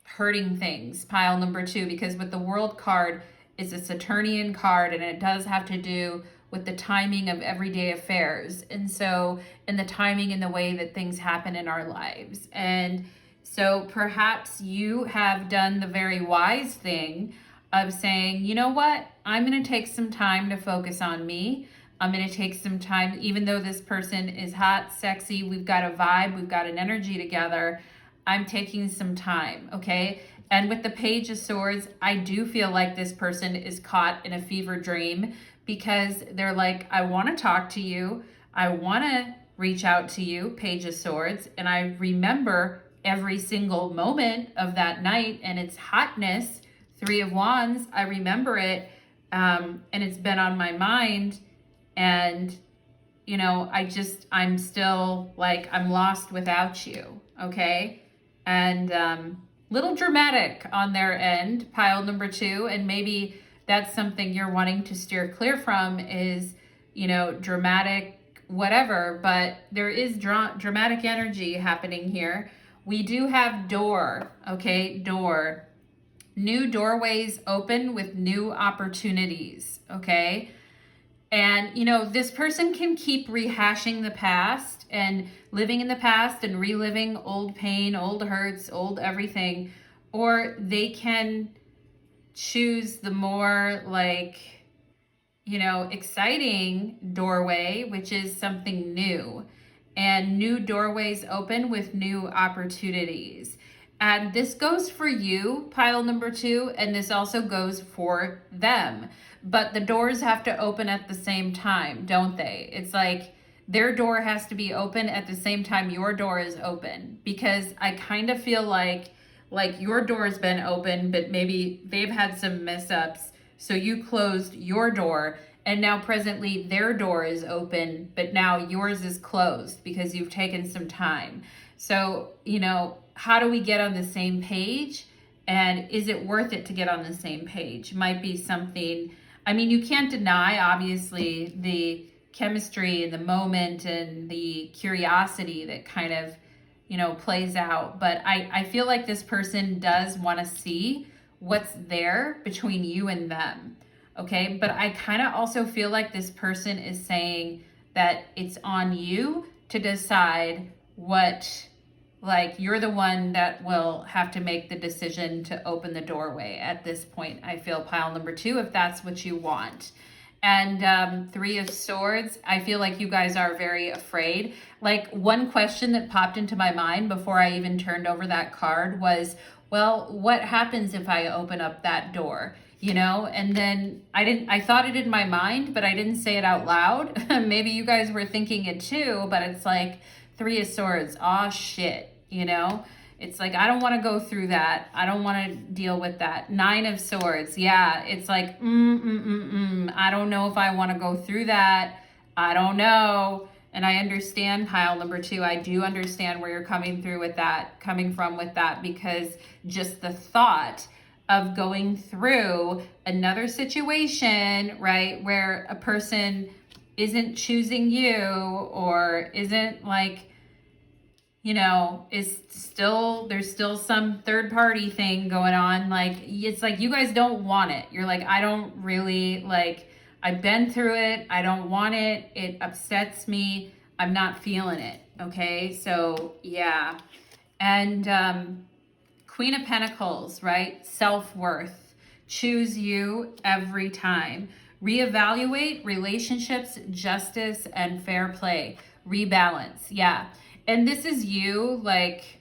hurting things, pile number 2, because with the World card is a Saturnian card, and it does have to do with the timing of everyday affairs. And so, and the timing and the way that things happen in our lives. And so perhaps you have done the very wise thing of saying, you know what, I'm going to take some time to focus on me. I'm going to take some time, even though this person is hot, sexy, we've got a vibe, we've got an energy together, I'm taking some time, okay? And with the Page of Swords, I do feel like this person is caught in a fever dream, because they're like, I want to talk to you, I want to reach out to you, Page of Swords, and I remember every single moment of that night and its hotness. 3 of Wands, I remember it, and it's been on my mind. And, you know, I'm still like, I'm lost without you, okay? And little dramatic on their end, pile number 2, and maybe that's something you're wanting to steer clear from is, you know, dramatic, whatever, but there is dramatic energy happening here. We do have door, okay, door. New doorways open with new opportunities, okay? And, you know, this person can keep rehashing the past and living in the past and reliving old pain, old hurts, old everything, or they can choose the more like, you know, exciting doorway, which is something new. And new doorways open with new opportunities. And this goes for you, pile number 2, and this also goes for them. But the doors have to open at the same time, don't they? It's like their door has to be open at the same time your door is open. Because I kind of feel like your door's been open, but maybe they've had some mess ups. So you closed your door, and now presently their door is open, but now yours is closed because you've taken some time. So, you know, how do we get on the same page? And is it worth it to get on the same page? Might be something, I mean, you can't deny, obviously, the chemistry and the moment and the curiosity that kind of plays out. But I feel like this person does want to see what's there between you and them. Okay. But I kind of also feel like this person is saying that it's on you to decide what, like, you're the one that will have to make the decision to open the doorway at this point. I feel pile number 2, if that's what you want. And 3 of Swords, I feel like you guys are very afraid. Like, one question that popped into my mind before I even turned over that card was, well, what happens if I open up that door? And then I thought it in my mind, but I didn't say it out loud. Maybe you guys were thinking it too, but it's like 3 of Swords. Aw, shit, It's like, I don't want to go through that. I don't want to deal with that. 9 of Swords. Yeah, it's like, I don't know if I want to go through that. I don't know. And I understand pile number 2. I do understand where you're coming from with that, because just the thought of going through another situation, right, where a person isn't choosing you or isn't like, there's still some third party thing going on. Like, it's like, you guys don't want it. You're like, I don't really, like, I've been through it. I don't want it. It upsets me. I'm not feeling it. Okay. So yeah. And, Queen of Pentacles, right? Self-worth. Choose you every time. Reevaluate relationships, justice, and fair play. Rebalance. Yeah. And this is you, like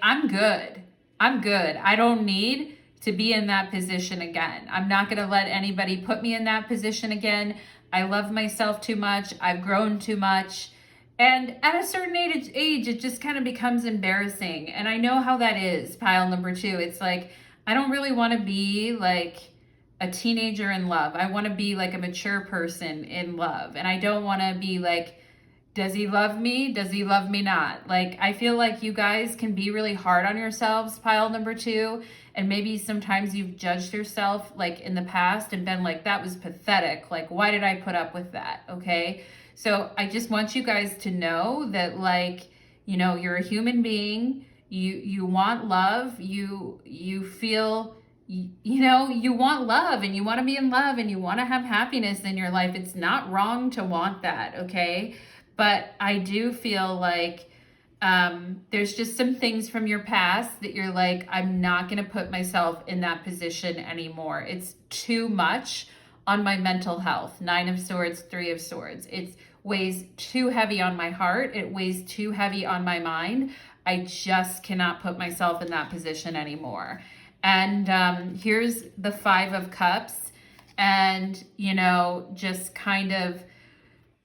I'm good. I don't need to be in that position again. I'm not going to let anybody put me in that position again. I love myself too much. I've grown too much. And at a certain age, it just kind of becomes embarrassing. And I know how that is, pile number 2. It's like, I don't really want to be like a teenager in love. I want to be like a mature person in love. And I don't want to be like, does he love me? Does he love me not? Like, I feel like you guys can be really hard on yourselves, pile number 2. And maybe sometimes you've judged yourself like in the past and been like, that was pathetic. Like, why did I put up with that? Okay. So I just want you guys to know that, like, you're a human being. You want love. You feel, you want love, and you want to be in love, and you want to have happiness in your life. It's not wrong to want that. Okay. But I do feel like there's just some things from your past that you're like, I'm not going to put myself in that position anymore. It's too much on my mental health. 9 of Swords, 3 of Swords. It weighs too heavy on my heart. It weighs too heavy on my mind. I just cannot put myself in that position anymore. And here's the 5 of Cups. And, just kind of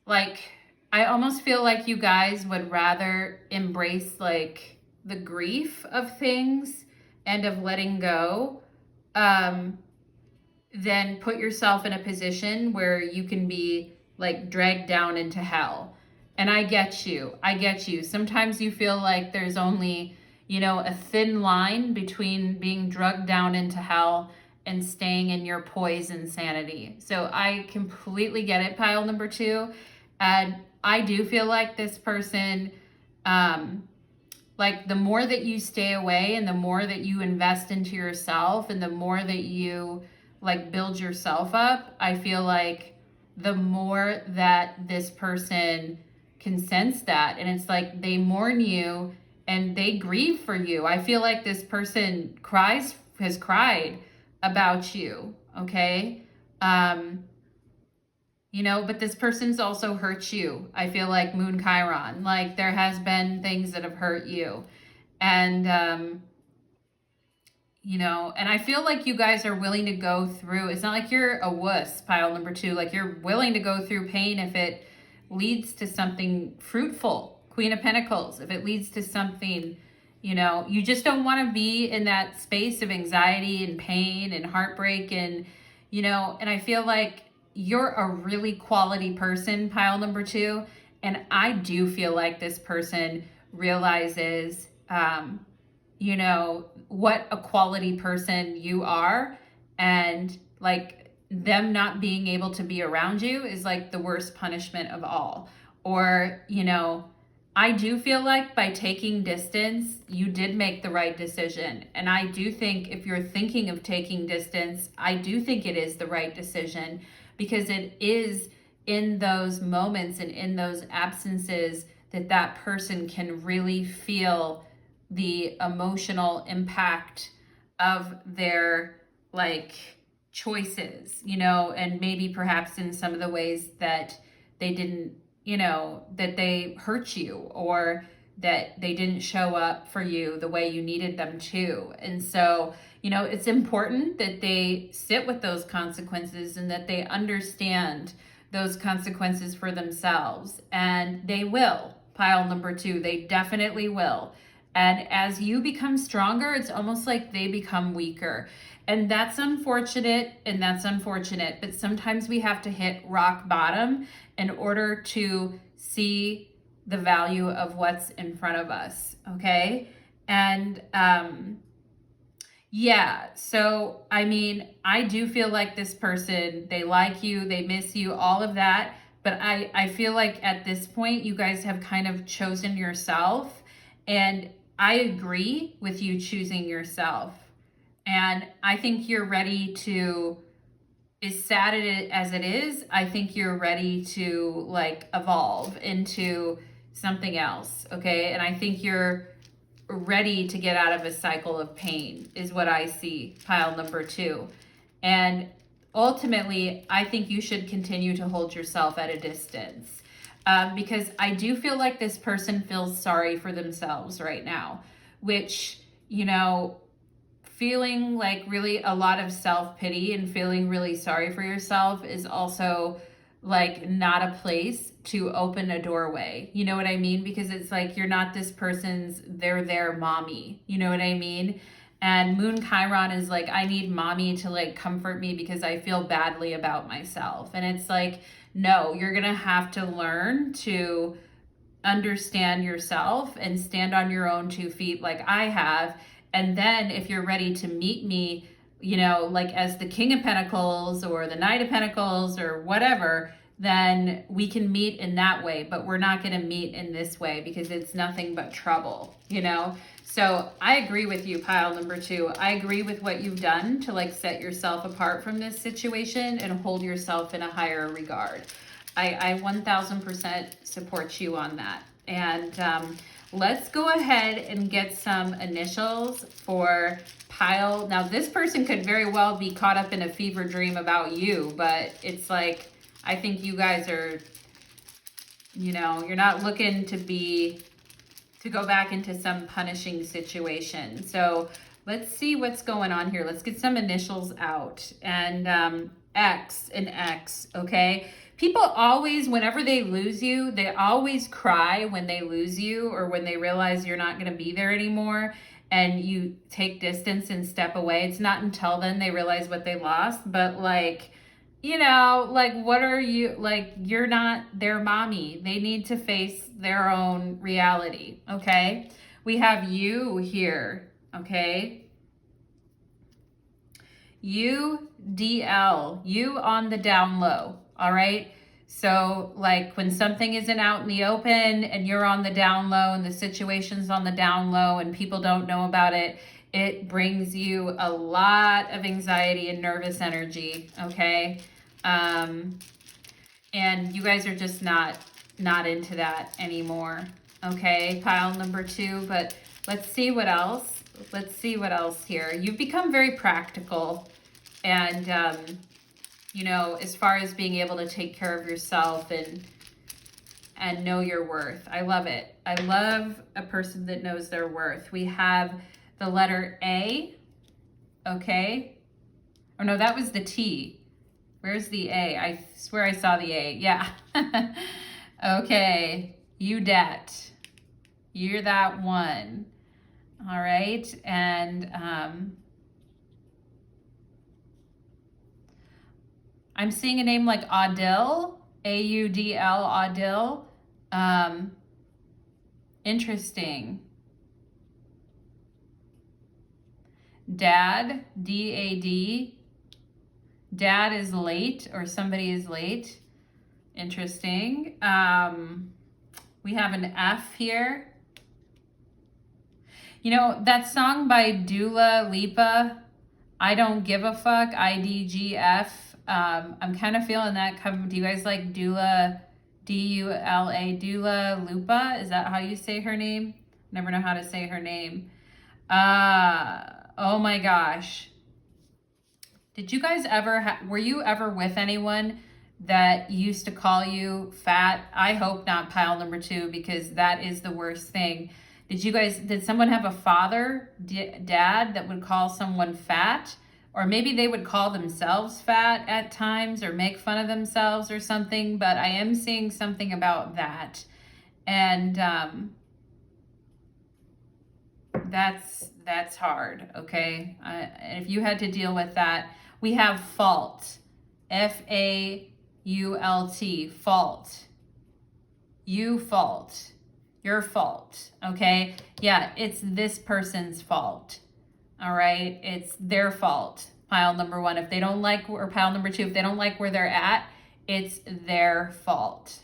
like, I almost feel like you guys would rather embrace like the grief of things and of letting go than put yourself in a position where you can be like dragged down into hell. And I get you. Sometimes you feel like there's only, a thin line between being drugged down into hell and staying in your poison sanity. So I completely get it, pile number 2. And I do feel like this person, like, the more that you stay away and the more that you invest into yourself and the more that you like build yourself up, I feel like the more that this person can sense that. And it's like they mourn you and they grieve for you. I feel like this person has cried about you. Okay. But this person's also hurt you. I feel like Moon Chiron, like there has been things that have hurt you. And, and I feel like you guys are willing to go through, it's not like you're a wuss, pile number 2, like you're willing to go through pain if it leads to something fruitful. Queen of Pentacles, if it leads to something, you just don't want to be in that space of anxiety and pain and heartbreak. And, and I feel like you're a really quality person, pile number 2. And I do feel like this person realizes, what a quality person you are. And like them not being able to be around you is like the worst punishment of all. Or, I do feel like by taking distance, you did make the right decision. And I do think if you're thinking of taking distance, I do think it is the right decision, because it is in those moments and in those absences that that person can really feel the emotional impact of their like choices, you know, and maybe perhaps in some of the ways that they didn't, you know, that they hurt you, or that they didn't show up for you the way you needed them to. And so, you know, it's important that they sit with those consequences and that they understand those consequences for themselves. And they will. Pile number 2, they definitely will. And as you become stronger, it's almost like they become weaker. And that's unfortunate, but sometimes we have to hit rock bottom in order to see the value of what's in front of us, okay? And yeah, so I mean, I do feel like this person, they like you, they miss you, all of that, but I feel like at this point, you guys have kind of chosen yourself, and I agree with you choosing yourself. And I think you're ready to, as sad as it is, I think you're ready to like evolve into something else, okay? And I think you're ready to get out of a cycle of pain is what I see, pile number 2. And ultimately, I think you should continue to hold yourself at a distance, because I do feel like this person feels sorry for themselves right now, which, you know, feeling like really a lot of self-pity and feeling really sorry for yourself is also like not a place to open a doorway. You know what I mean? Because it's like you're not this person's, they're their mommy. You know what I mean? And Moon Chiron is like, I need mommy to like comfort me because I feel badly about myself. And it's like, no, you're going to have to learn to understand yourself and stand on your own 2 feet like I have. And then if you're ready to meet me, you know, like as the King of Pentacles or the Knight of Pentacles or whatever, then we can meet in that way. But we're not going to meet in this way because it's nothing but trouble, you know? So I agree with you, pile number 2. I agree with what you've done to like set yourself apart from this situation and hold yourself in a higher regard. I 1000% support you on that. And let's go ahead and get some initials for pile. Now, this person could very well be caught up in a fever dream about you, but it's like, I think you guys are, you know, you're not looking to go back into some punishing situation. So let's see what's going on here. Let's get some initials out. And X and X, okay? People always, whenever they lose you, they always cry when they lose you or when they realize you're not going to be there anymore and you take distance and step away. It's not until then they realize what they lost. But like, you know, like what are you, like you're not their mommy. They need to face their own reality, okay? We have you here, okay? UDL, you on the down low, all right? So like when something isn't out in the open and you're on the down low and the situation's on the down low and people don't know about it, it brings you a lot of anxiety and nervous energy, okay? And you guys are just not into that anymore, okay? Pile number 2, but let's see what else. Let's see what else here. You've become very practical and, you know, as far as being able to take care of yourself and know your worth. I love it. I love a person that knows their worth. We have the letter A, okay? Oh no, that was the T. Where's the A? I swear I saw the A. Yeah. Okay. You dat. You're that one. All right. And I'm seeing a name like Adil. A-U-D-L, Adil. Interesting. Dad, D-A-D. Dad is late or somebody is late. Interesting. We have an F here. You know, that song by Dua Lipa, I Don't Give a Fuck, IDGF. I'm kind of feeling that come. Do you guys like Dula, D-U-L-A, Dula Lipa? Is that how you say her name? Never know how to say her name. Oh my gosh. Did you guys ever, were you ever with anyone that used to call you fat? I hope not, pile number 2, because that is the worst thing. Did someone have a father, dad, that would call someone fat? Or maybe they would call themselves fat at times or make fun of themselves or something, but I am seeing something about that. And that's hard, okay? If you had to deal with that, we have fault, F-A-U-L-T, fault. You fault. Your fault, okay? Yeah, it's this person's fault, all right? It's their fault, pile number 1. If they don't like, or pile number 2, if they don't like where they're at, it's their fault.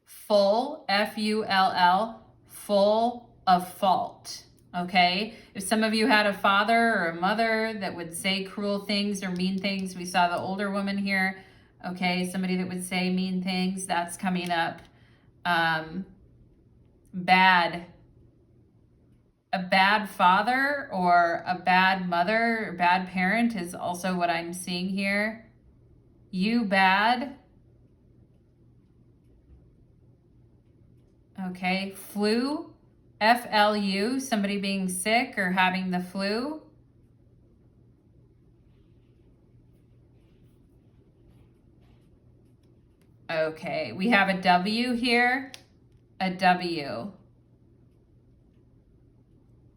Full, F-U-L-L, full of fault, okay? If some of you had a father or a mother that would say cruel things or mean things, we saw the older woman here, okay? Somebody that would say mean things, that's coming up. Bad. A bad father or a bad mother or bad parent is also what I'm seeing here. You bad. Okay, flu, F-L-U, somebody being sick or having the flu. Okay, we have a W here, a W.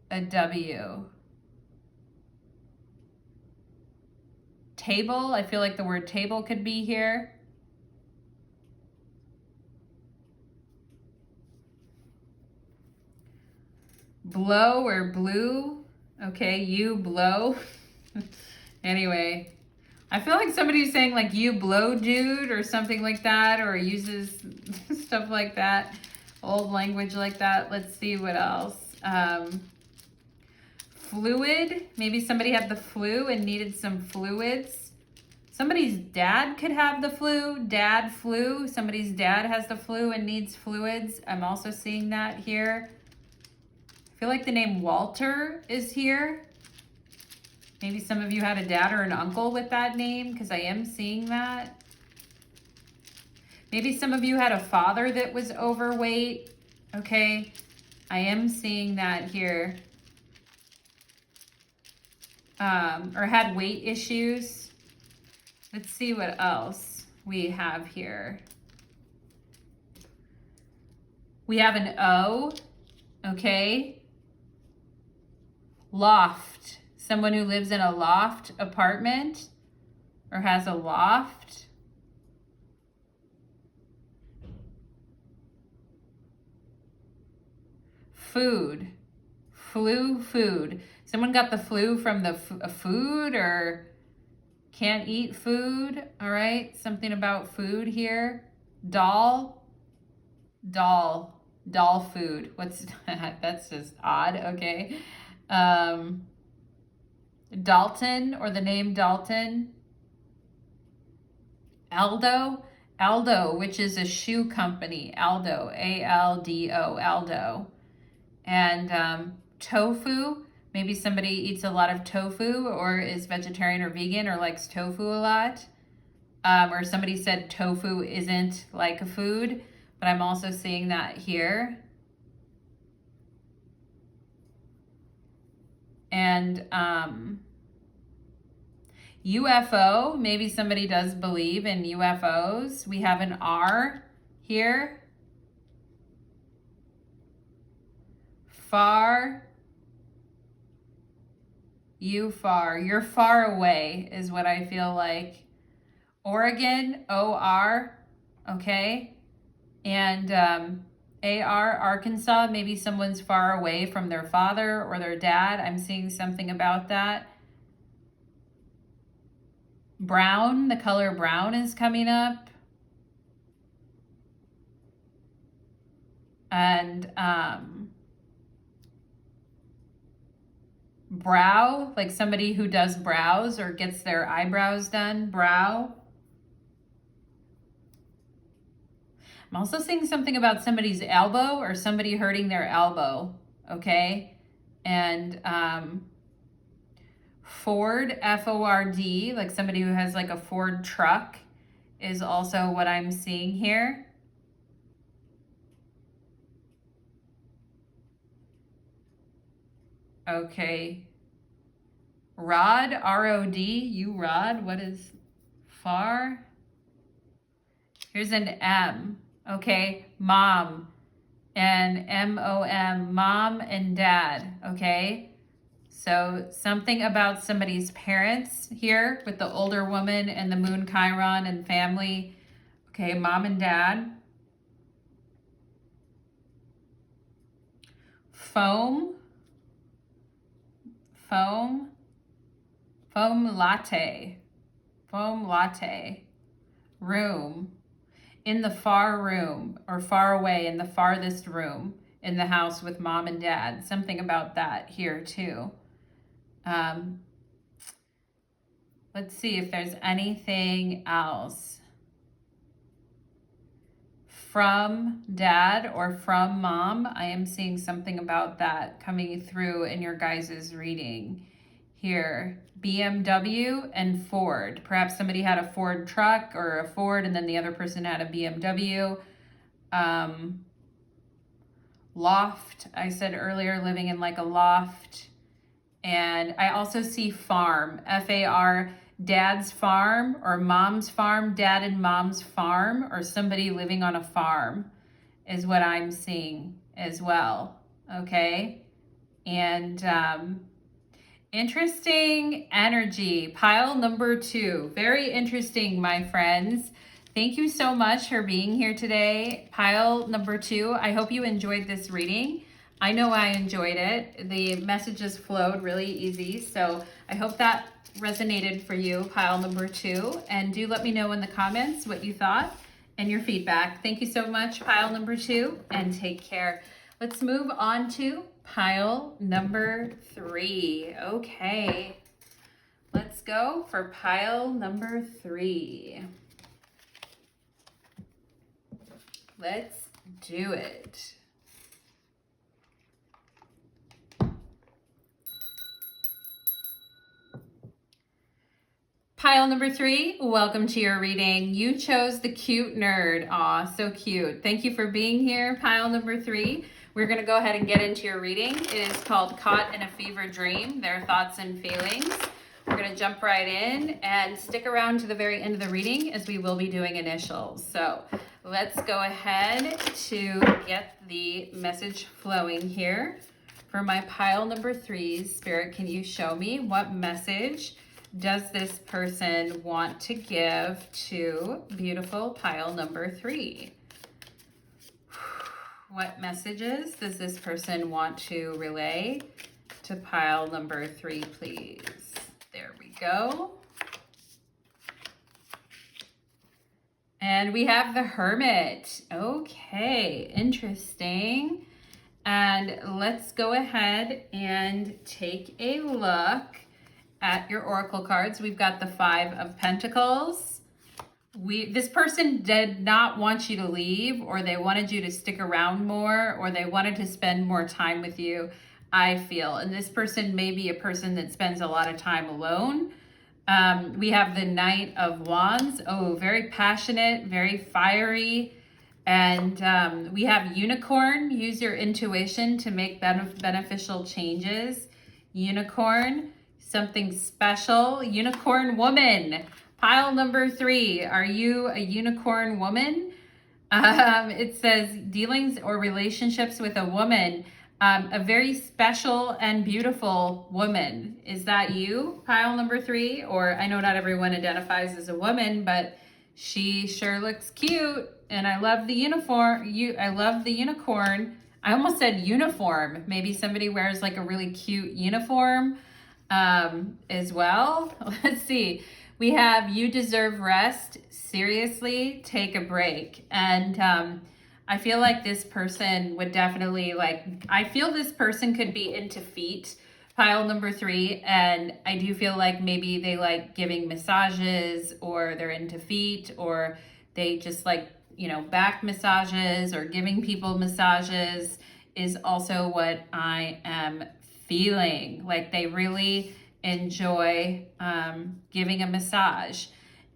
A W. Table, I feel like the word table could be here. Blow or blue. Okay, you blow. Anyway, I feel like somebody's saying like you blow dude or something like that, or uses stuff like that, old language like that. Let's see what else. Fluid, maybe somebody had the flu and needed some fluids. Somebody's dad could have the flu, dad flu. Somebody's dad has the flu and needs fluids. I'm also seeing that here. I feel like the name Walter is here. Maybe some of you had a dad or an uncle with that name, because I am seeing that. Maybe some of you had a father that was overweight. Okay, I am seeing that here. Or had weight issues. Let's see what else we have here. We have an O, okay. Loft, someone who lives in a loft apartment or has a loft. Food, flu, food. Someone got the flu from the food or can't eat food, all right? Something about food here. Doll food. What's that? That's just odd, okay. Dalton or the name Dalton. Aldo, which is a shoe company. Aldo, A-L-D-O, Aldo. And tofu. Maybe somebody eats a lot of tofu or is vegetarian or vegan or likes tofu a lot. Or somebody said tofu isn't like a food, but I'm also seeing that here. And UFO, maybe somebody does believe in UFOs. We have an R here. Far. You far. You're far away is what I feel like. Oregon, O-R, okay. And A-R, Arkansas, maybe someone's far away from their father or their dad. I'm seeing something about that. Brown, the color brown is coming up. And brow, like somebody who does brows or gets their eyebrows done, brow. I'm also seeing something about somebody's elbow or somebody hurting their elbow, okay? And Ford, F-O-R-D, like somebody who has like a Ford truck is also what I'm seeing here. Okay. Rod, R-O-D, you Rod, what is far? Here's an M, okay? Mom, and M-O-M, mom and dad, okay? So something about somebody's parents here with the older woman and the moon Chiron and family. Okay, mom and dad. Foam. Foam. Foam latte. Foam latte. Room. In the far room or far away in the farthest room in the house with mom and dad. Something about that here too. Let's see if there's anything else. From dad or from mom, I am seeing something about that coming through in your guys' reading here. BMW and Ford. Perhaps somebody had a Ford truck or a Ford and then the other person had a BMW. Loft, I said earlier, living in like a loft. And I also see farm, F-A-R, dad's farm or mom's farm, dad and mom's farm, or somebody living on a farm is what I'm seeing as well, okay? And interesting energy, pile number 2. Very interesting, my friends. Thank you so much for being here today. Pile number 2, I hope you enjoyed this reading. I know I enjoyed it. The messages flowed really easy, so I hope that resonated for you, pile number 2. And do let me know in the comments what you thought and your feedback. Thank you so much, pile number 2, and take care. Let's move on to pile number 3. Okay, let's go for pile number 3. Let's do it. Pile number 3, welcome to your reading. You chose the cute nerd. Aw, so cute. Thank you for being here, pile number 3. We're going to go ahead and get into your reading. It is called Caught in a Fever Dream, Their Thoughts and Feelings. We're going to jump right in and stick around to the very end of the reading as we will be doing initials. So let's go ahead to get the message flowing here. For my pile number 3s, Spirit, can you show me what message does this person want to give to beautiful pile number 3? What messages does this person want to relay to pile number 3, please? There we go. And we have the Hermit. Okay, interesting. And let's go ahead and take a look at your oracle cards. We've got the 5 of Pentacles. This person did not want you to leave, or they wanted you to stick around more, or they wanted to spend more time with you, I feel. And this person may be a person that spends a lot of time alone. We have the Knight of Wands. Oh, very passionate, very fiery. And we have Unicorn. Use your intuition to make beneficial changes. Unicorn. Something special. Unicorn woman. Pile number 3. Are you a unicorn woman? It says dealings or relationships with a woman. A very special and beautiful woman. Is that you, pile number 3? Or I know not everyone identifies as a woman, but she sure looks cute. And I love the uniform. I love the unicorn. I almost said uniform. Maybe somebody wears like a really cute uniform as well. Let's see. We have you deserve rest. Seriously, take a break. And I feel like this person would definitely I feel this person could be into feet, pile number 3. And I do feel like maybe they like giving massages, or they're into feet, or they just like, back massages or giving people massages is also what I am feeling. Like they really enjoy giving a massage.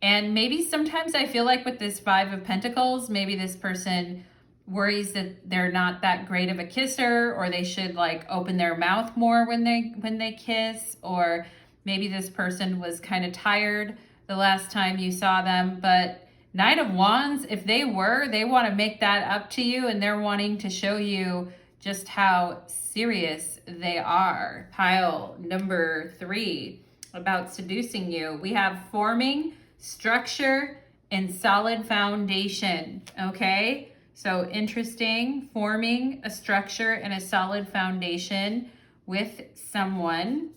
And maybe sometimes I feel like with this 5 of Pentacles, maybe this person worries that they're not that great of a kisser, or they should like open their mouth more when they kiss, or maybe this person was kind of tired the last time you saw them. But Knight of Wands, if they want to make that up to you, and they're wanting to show you just how serious they are. Pile number 3, about seducing you. We have forming, structure, and solid foundation. Okay, so interesting. Forming a structure and a solid foundation with someone.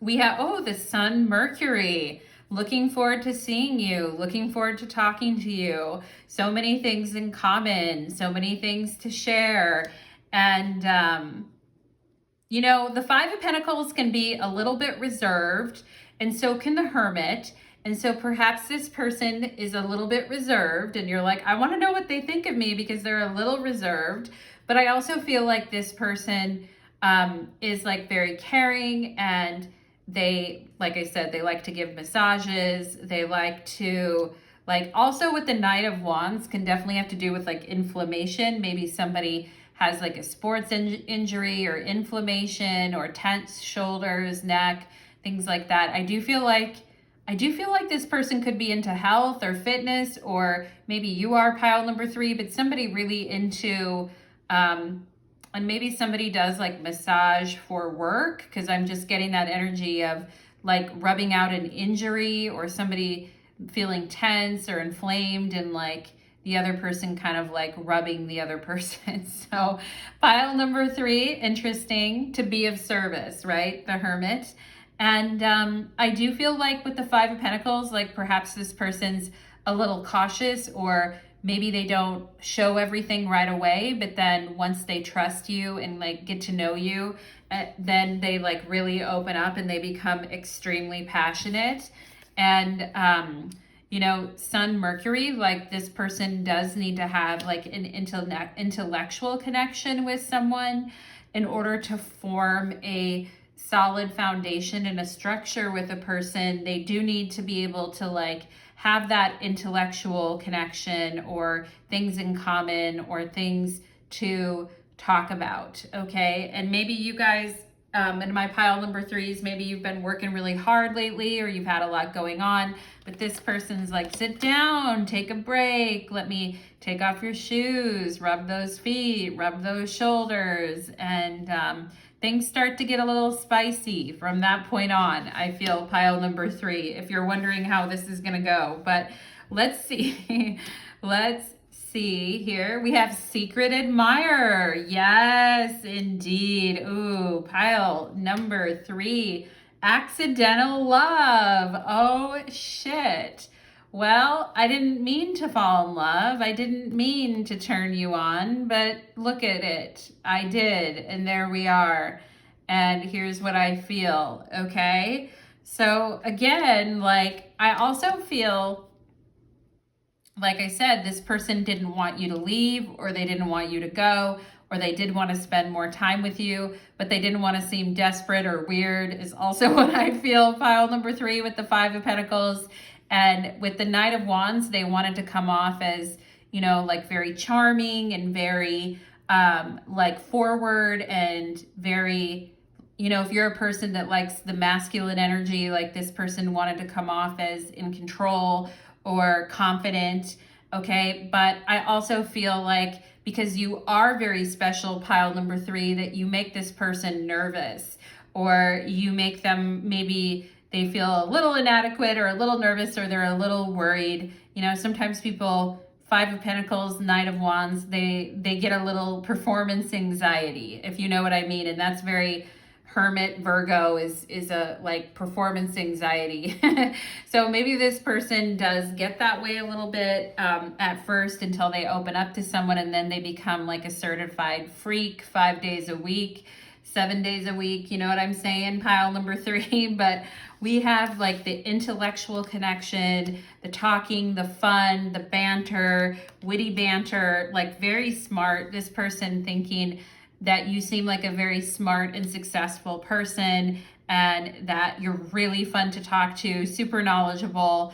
We have, the Sun, Mercury. Looking forward to seeing you, looking forward to talking to you. So many things in common, so many things to share. And, the 5 of Pentacles can be a little bit reserved, and so can the Hermit. And so perhaps this person is a little bit reserved, and you're like, I want to know what they think of me because they're a little reserved. But I also feel like this person is like very caring, and they, like I said, they like to give massages. They like to, also with the Knight of Wands can definitely have to do with like inflammation. Maybe somebody has like a sports injury or inflammation, or tense shoulders, neck, things like that. I do feel like this person could be into health or fitness, or maybe you are, pile number 3, but somebody really into, and maybe somebody does like massage for work, because I'm just getting that energy of like rubbing out an injury, or somebody feeling tense or inflamed, and like the other person kind of like rubbing the other person. So pile number 3, interesting, to be of service, right? The Hermit. And I do feel like with the 5 of Pentacles, like perhaps this person's a little cautious, or maybe they don't show everything right away, but then once they trust you and like get to know you, then they like really open up and they become extremely passionate. And, Sun, Mercury, like this person does need to have like an intellectual connection with someone in order to form a solid foundation and a structure with a person. They do need to be able to like have that intellectual connection, or things in common, or things to talk about. Okay, and maybe you guys in my pile number 3s, maybe you've been working really hard lately, or you've had a lot going on, but this person's like, sit down, take a break, let me take off your shoes, rub those feet, rub those shoulders, and things start to get a little spicy from that point on. I feel pile number 3, if you're wondering how this is gonna go. But let's see. Let's see here. We have Secret Admirer. Yes, indeed. Ooh, pile number 3, Accidental Love. Oh, shit. Well, I didn't mean to fall in love. I didn't mean to turn you on, but look at it. I did, and there we are. And here's what I feel, okay? So again, like, I also feel, like I said, this person didn't want you to leave, or they didn't want you to go, or they did want to spend more time with you, but they didn't want to seem desperate or weird, is also what I feel, pile number 3 with the 5 of Pentacles. And with the Knight of Wands, they wanted to come off as, like very charming and very like forward, and very, if you're a person that likes the masculine energy, like this person wanted to come off as in control or confident. Okay, but I also feel like because you are very special, pile number 3, that you make this person nervous, or you make them, maybe they feel a little inadequate or a little nervous, or they're a little worried. Sometimes people, 5 of Pentacles, Knight of Wands, they get a little performance anxiety, if you know what I mean. And that's very Hermit Virgo is a like performance anxiety. So maybe this person does get that way a little bit at first until they open up to someone, and then they become like a certified freak 5 days a week, 7 days a week. You know what I'm saying? Pile number 3. But we have like the intellectual connection, the talking, the fun, the banter, witty banter, like very smart. This person thinking that you seem like a very smart and successful person, and that you're really fun to talk to, super knowledgeable.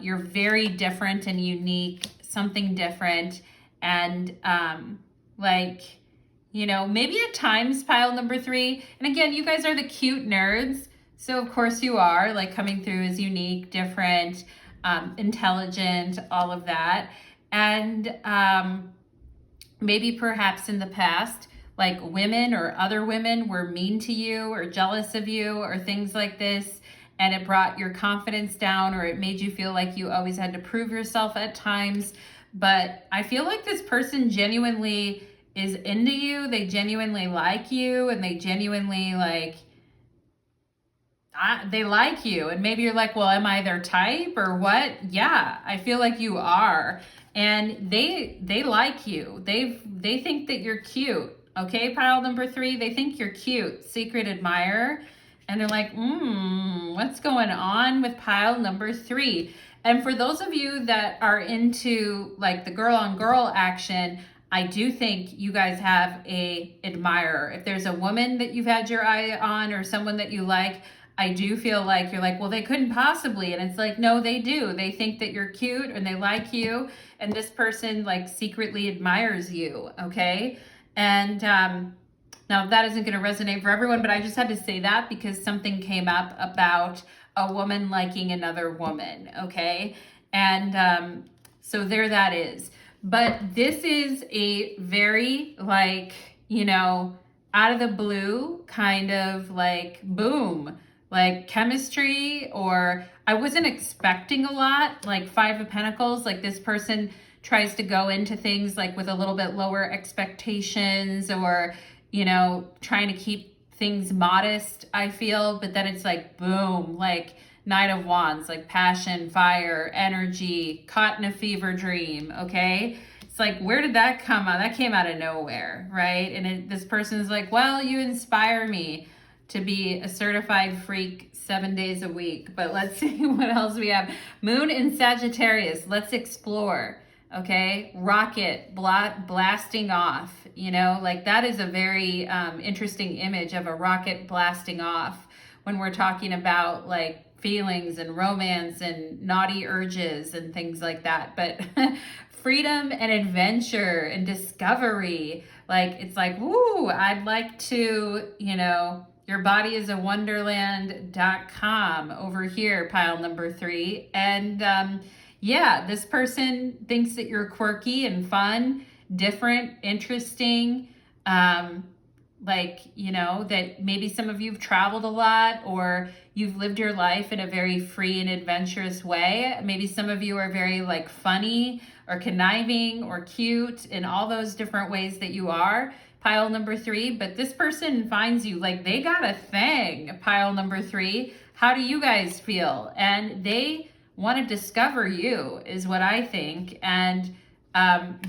You're very different and unique, something different. And like, you know, maybe at times pile number 3. And again, you guys are the cute nerds. So of course you are like coming through as unique, different, intelligent, all of that. And maybe perhaps in the past, like women or other women were mean to you or jealous of you or things like this, and it brought your confidence down, or it made you feel like you always had to prove yourself at times. But I feel like this person genuinely is into you. They genuinely like you, and they genuinely like, they like you. And maybe you're like, well, am I their type or what? Yeah, I feel like you are. And they like you. They think that you're cute. Okay, pile number 3, they think you're cute, secret admirer. And they're like, what's going on with pile number 3? And for those of you that are into like the girl on girl action, I do think you guys have a admirer. If there's a woman that you've had your eye on or someone that you like, I do feel like you're like, well, they couldn't possibly. And it's like, no, they do. They think that you're cute and they like you. And this person like secretly admires you. Okay. And now that isn't going to resonate for everyone, but I just had to say that because something came up about a woman liking another woman. Okay. And so there that is. But this is a very like, you know, out of the blue kind of like boom, like chemistry, or I wasn't expecting a lot, like 5 of Pentacles, like this person tries to go into things like with a little bit lower expectations, or, you know, trying to keep things modest, I feel, but then it's like boom, like Knight of Wands, like passion, fire, energy, caught in a fever dream. Okay. It's like, where did that come out? That came out of nowhere, right? And this person's like, well, you inspire me to be a certified freak 7 days a week. But let's see what else we have. Moon in Sagittarius. Let's explore. Okay. Rocket blasting off, you know, like that is a very interesting image of a rocket blasting off when we're talking about like feelings and romance and naughty urges and things like that. But freedom and adventure and discovery, like it's like, woo, I'd like to, you know, your body is a wonderland.com over here, pile number 3. And yeah, this person thinks that you're quirky and fun, different, interesting, like, you know, that maybe some of you've traveled a lot, or you've lived your life in a very free and adventurous way. Maybe some of you are very like funny or conniving or cute in all those different ways that you are, pile number 3. But this person finds you like they got a thing, pile number 3. How do you guys feel? And they want to discover you is what I think. And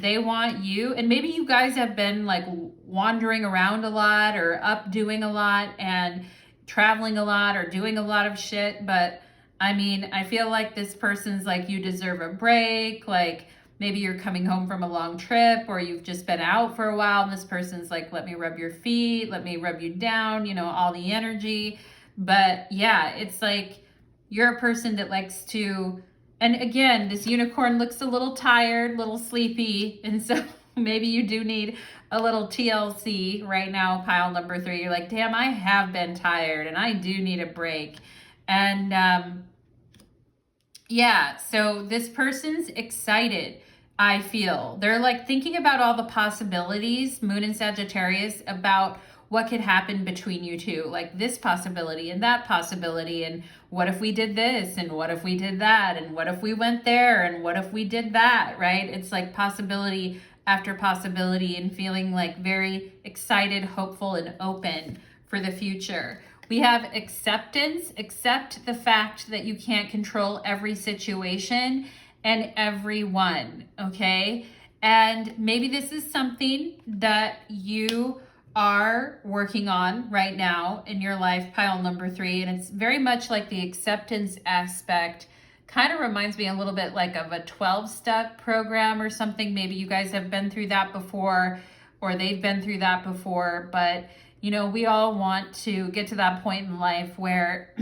they want you, and maybe you guys have been like wandering around a lot or up doing a lot and traveling a lot or doing a lot of shit. But I mean, I feel like this person's like, you deserve a break. Like maybe you're coming home from a long trip, or you've just been out for a while and this person's like, let me rub your feet, let me rub you down, you know, all the energy. But yeah, it's like you're a person that likes to, and again, this unicorn looks a little tired, a little sleepy. And so maybe you do need a little TLC right now, pile number 3. You're like, damn, I have been tired and I do need a break. And yeah, so this person's excited, I feel. They're like thinking about all the possibilities, Moon in Sagittarius, about what could happen between you two, like this possibility and that possibility, and what if we did this, and what if we did that, and what if we went there, and what if we did that, right? It's like possibility after possibility, and feeling like very excited, hopeful, and open for the future. We have acceptance. Accept the fact that you can't control every situation and everyone, okay? And maybe this is something that you are working on right now in your life, pile number 3, and it's very much like the acceptance aspect. Kind of reminds me a little bit like of a 12-step program or something. Maybe you guys have been through that before, or they've been through that before, but you know, we all want to get to that point in life where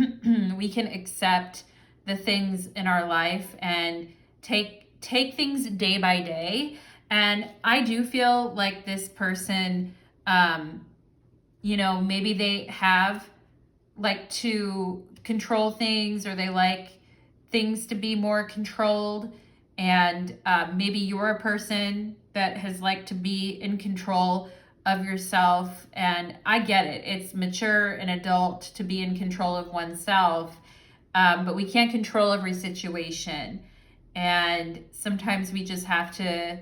we can accept the things in our life and take things day by day. And I do feel like this person, you know, maybe they have like to control things, or they like things to be more controlled. And maybe you're a person that has liked to be in control of yourself. And I get it. It's mature and adult to be in control of oneself. But we can't control every situation. And sometimes we just have to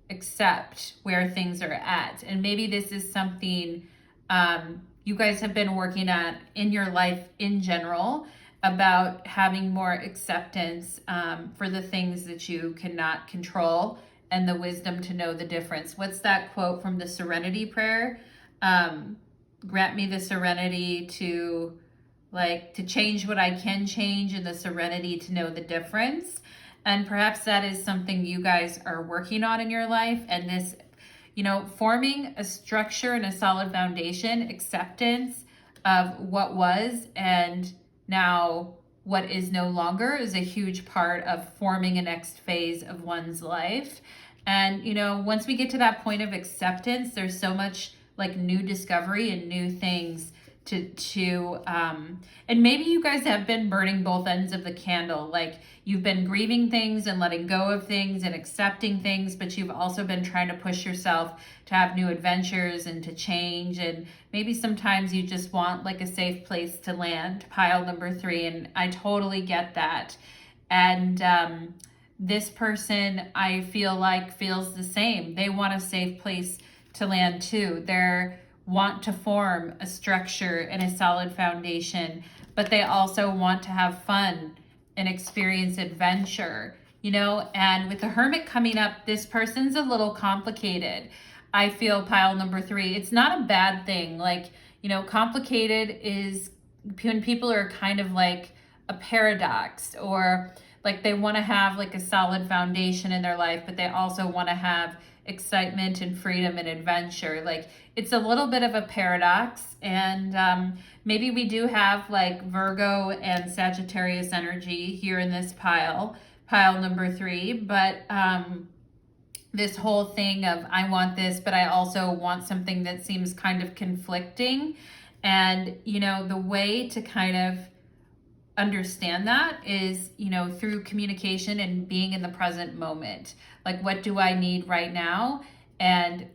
accept where things are at. And maybe this is something you guys have been working at in your life in general, about having more acceptance for the things that you cannot control, and the wisdom to know the difference. What's that quote from the Serenity Prayer? Grant me the serenity to change what I can change, and the serenity to know the difference. And perhaps that is something you guys are working on in your life. And this, you know, forming a structure and a solid foundation, acceptance of what was and now what is no longer, is a huge part of forming a next phase of one's life. And, you know, once we get to that point of acceptance, there's so much like new discovery and new things and maybe you guys have been burning both ends of the candle. Like, you've been grieving things and letting go of things and accepting things, but you've also been trying to push yourself to have new adventures and to change. And maybe sometimes you just want like a safe place to land, pile number 3. And I totally get that. And this person, I feel like, feels the same. They want a safe place to land too. They're want to form a structure and a solid foundation, but they also want to have fun and experience adventure, you know. And with the Hermit coming up, this person's a little complicated. I feel, pile number 3, it's not a bad thing. Like, you know, complicated is when people are kind of like a paradox, or like they want to have like a solid foundation in their life, but they also want to have excitement and freedom and adventure. Like, it's a little bit of a paradox. And maybe we do have like Virgo and Sagittarius energy here in this pile number 3. But this whole thing of, I want this, but I also want something that seems kind of conflicting. And, you know, the way to kind of understand that is, you know, through communication and being in the present moment. Like, what do I need right now? And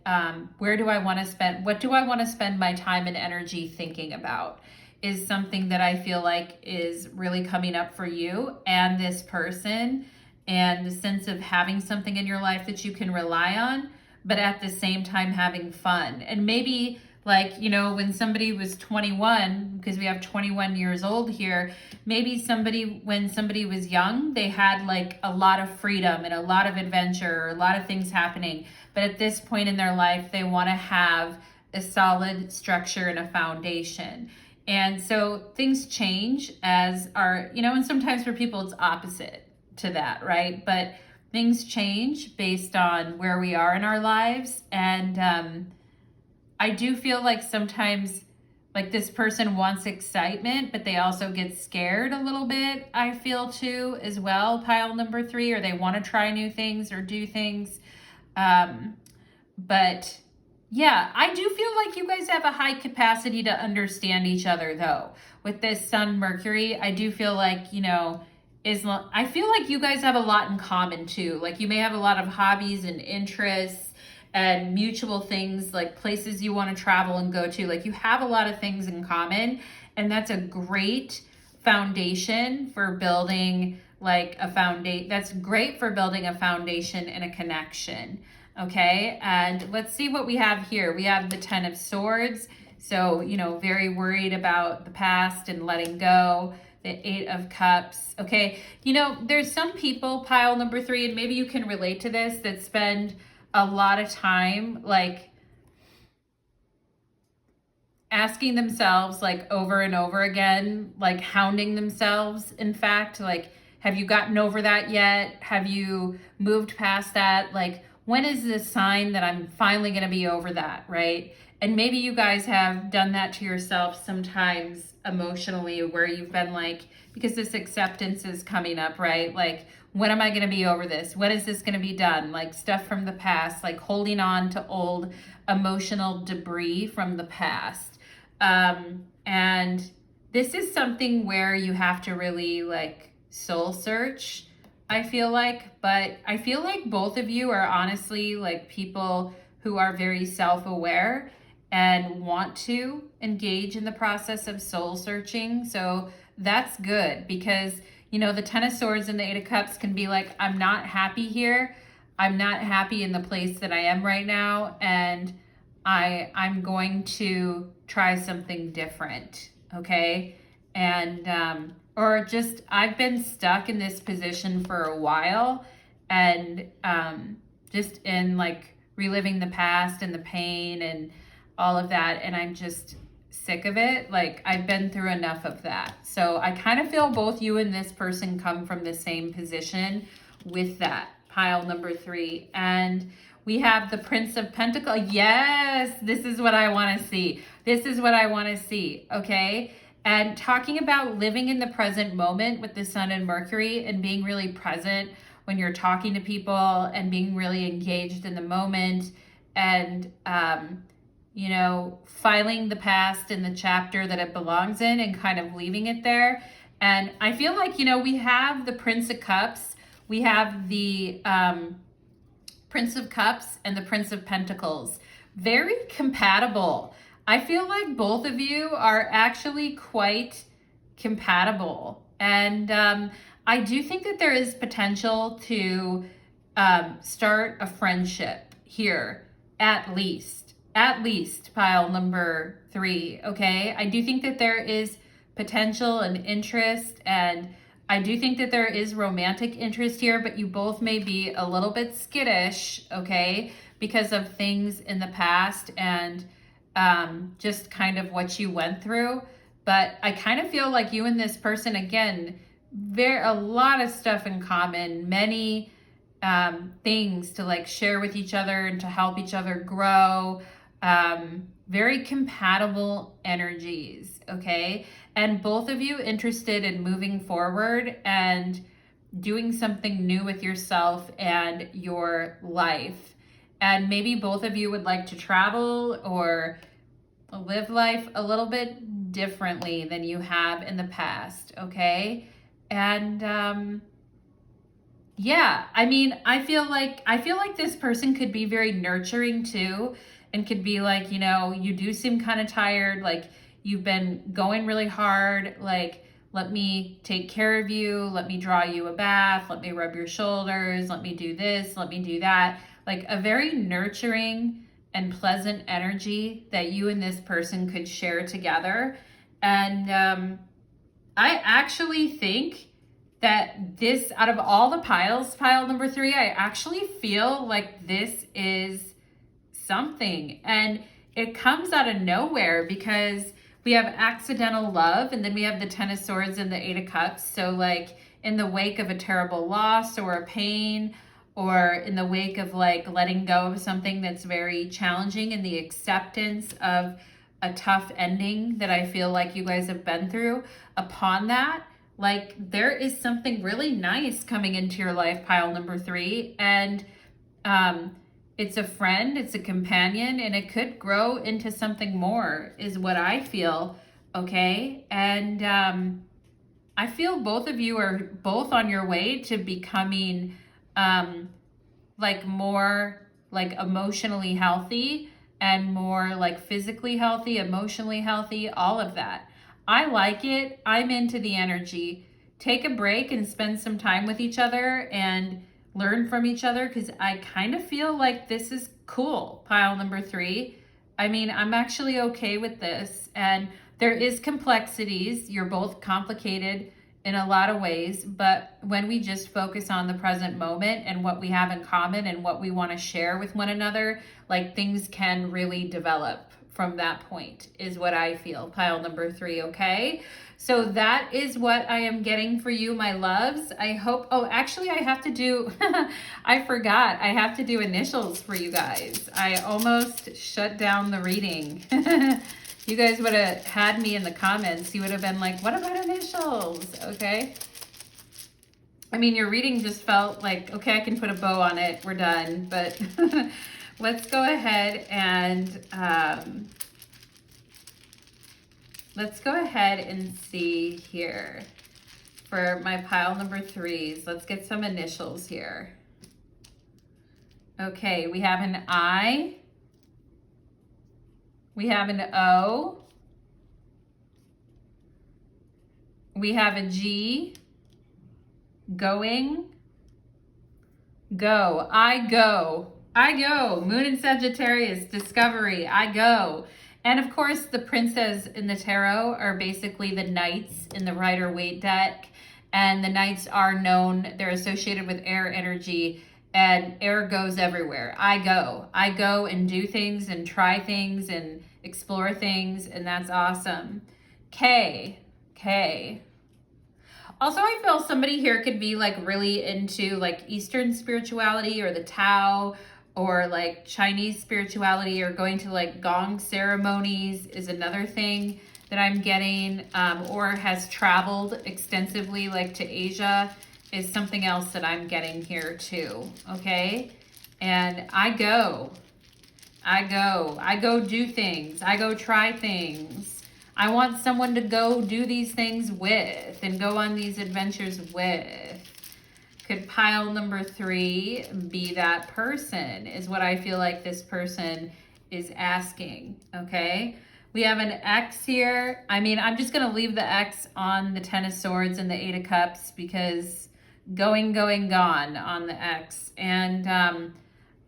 what do I want to spend my time and energy thinking about, is something that I feel like is really coming up for you and this person, and the sense of having something in your life that you can rely on, but at the same time having fun. And maybe, like, you know, when somebody was 21, because we have 21 years old here, maybe when somebody was young, they had like a lot of freedom and a lot of adventure, or a lot of things happening. But at this point in their life, they want to have a solid structure and a foundation. And so things change and sometimes for people it's opposite to that, right? But things change based on where we are in our lives. And I do feel like sometimes, like, this person wants excitement, but they also get scared a little bit, I feel too, as well, pile number 3, or they want to try new things or do things. But yeah, I do feel like you guys have a high capacity to understand each other, though. With this Sun Mercury, I do feel like, you know, I feel like you guys have a lot in common too. Like, you may have a lot of hobbies and interests and mutual things, like places you want to travel and go to. Like, you have a lot of things in common, and that's a great foundation for building that's great for building a foundation and a connection. Okay, and let's see what we have here. We have the 10 of Swords, So, you know, very worried about the past and letting go. The Eight of Cups. Okay. You know, there's some people, pile number 3, and maybe you can relate to this, that spend a lot of time like asking themselves like over and over again, like hounding themselves. In fact, like, have you gotten over that yet? Have you moved past that? Like, when is this sign that I'm finally going to be over that, right? And maybe you guys have done that to yourself sometimes emotionally, where you've been like, because this acceptance is coming up, right? Like, when am I going to be over this? When is this going to be done? Like stuff from the past, like holding on to old emotional debris from the past. And this is something where you have to really like soul search, I feel like. But I feel like both of you are honestly like people who are very self-aware and want to engage in the process of soul searching. So that's good, because, you know, the Ten of Swords and the Eight of Cups can be like, I'm not happy here. I'm not happy in the place that I am right now. And I'm going to try something different. Okay. And, or just, I've been stuck in this position for a while, and, just in like reliving the past and the pain and all of that. And I'm just sick of it. Like, I've been through enough of that. So I kind of feel both you and this person come from the same position with that, pile number 3. And we have the Prince of Pentacles. Yes, this is what I want to see. This is what I want to see. Okay. And talking about living in the present moment with the Sun and Mercury, and being really present when you're talking to people, and being really engaged in the moment, and, you know, filing the past in the chapter that it belongs in and kind of leaving it there. And I feel like, you know, we have the Prince of Cups, we have the Prince of Cups and the Prince of Pentacles. Very compatible. I feel like both of you are actually quite compatible. And I do think that there is potential to start a friendship here, at least pile number 3. Okay. I do think that there is potential and interest, and I do think that there is romantic interest here, but you both may be a little bit skittish, okay, because of things in the past and just kind of what you went through. But I kind of feel like you and this person, again, a lot of stuff in common, many things to like share with each other and to help each other grow. Very compatible energies, okay? And both of you interested in moving forward and doing something new with yourself and your life. And maybe both of you would like to travel or live life a little bit differently than you have in the past, okay? And yeah, I mean, I feel like this person could be very nurturing too, and could be like, you know, you do seem kind of tired, like you've been going really hard, like, let me take care of you, let me draw you a bath, let me rub your shoulders, let me do this, let me do that. Like a very nurturing and pleasant energy that you and this person could share together. And I actually think that this, out of all the piles, pile number 3, I actually feel like this is something. And it comes out of nowhere, because we have accidental love, and then we have the Ten of Swords and the Eight of Cups. So like in the wake of a terrible loss or a pain, or in the wake of like letting go of something that's very challenging, and the acceptance of a tough ending that I feel like you guys have been through, upon that, like there is something really nice coming into your life, pile number 3. And it's a friend, it's a companion, and it could grow into something more, is what I feel, okay? And I feel both of you are both on your way to becoming like more like emotionally healthy, and more like physically healthy, emotionally healthy, all of that. I like it. I'm into the energy. Take a break and spend some time with each other and learn from each other, because I kind of feel like this is cool, pile number 3. I mean, I'm actually okay with this. And there is complexities. You're both complicated in a lot of ways, but when we just focus on the present moment and what we have in common and what we want to share with one another, like things can really develop from that point, is what I feel. Pile number 3, okay? So that is what I am getting for you, my loves. I hope, oh, actually I have to do, I forgot, I have to do initials for you guys. I almost shut down the reading. You guys would have had me in the comments. You would have been like, what about initials? Okay. I mean, your reading just felt like, okay, I can put a bow on it. We're done. But let's go ahead and see here for my pile number 3s. Let's get some initials here. Okay, we have an I. We have an O. We have a G. Going. Go. I go. I go. Moon in Sagittarius. Discovery. I go. And of course, the princes in the tarot are basically the knights in the Rider-Waite deck. And the knights are known, they're associated with air energy, and air goes everywhere. I go. I go and do things and try things and explore things, and that's awesome. K. K. Also, I feel somebody here could be like really into like Eastern spirituality or the Tao, or like Chinese spirituality, or going to like gong ceremonies is another thing that I'm getting, or has traveled extensively like to Asia is something else that I'm getting here too, okay? And I go do things, I go try things. I want someone to go do these things with and go on these adventures with. Could pile number 3 be that person, is what I feel like this person is asking, okay? We have an X here. I mean, I'm just going to leave the X on the 10 of Swords and the 8 of Cups because going, gone on the X. And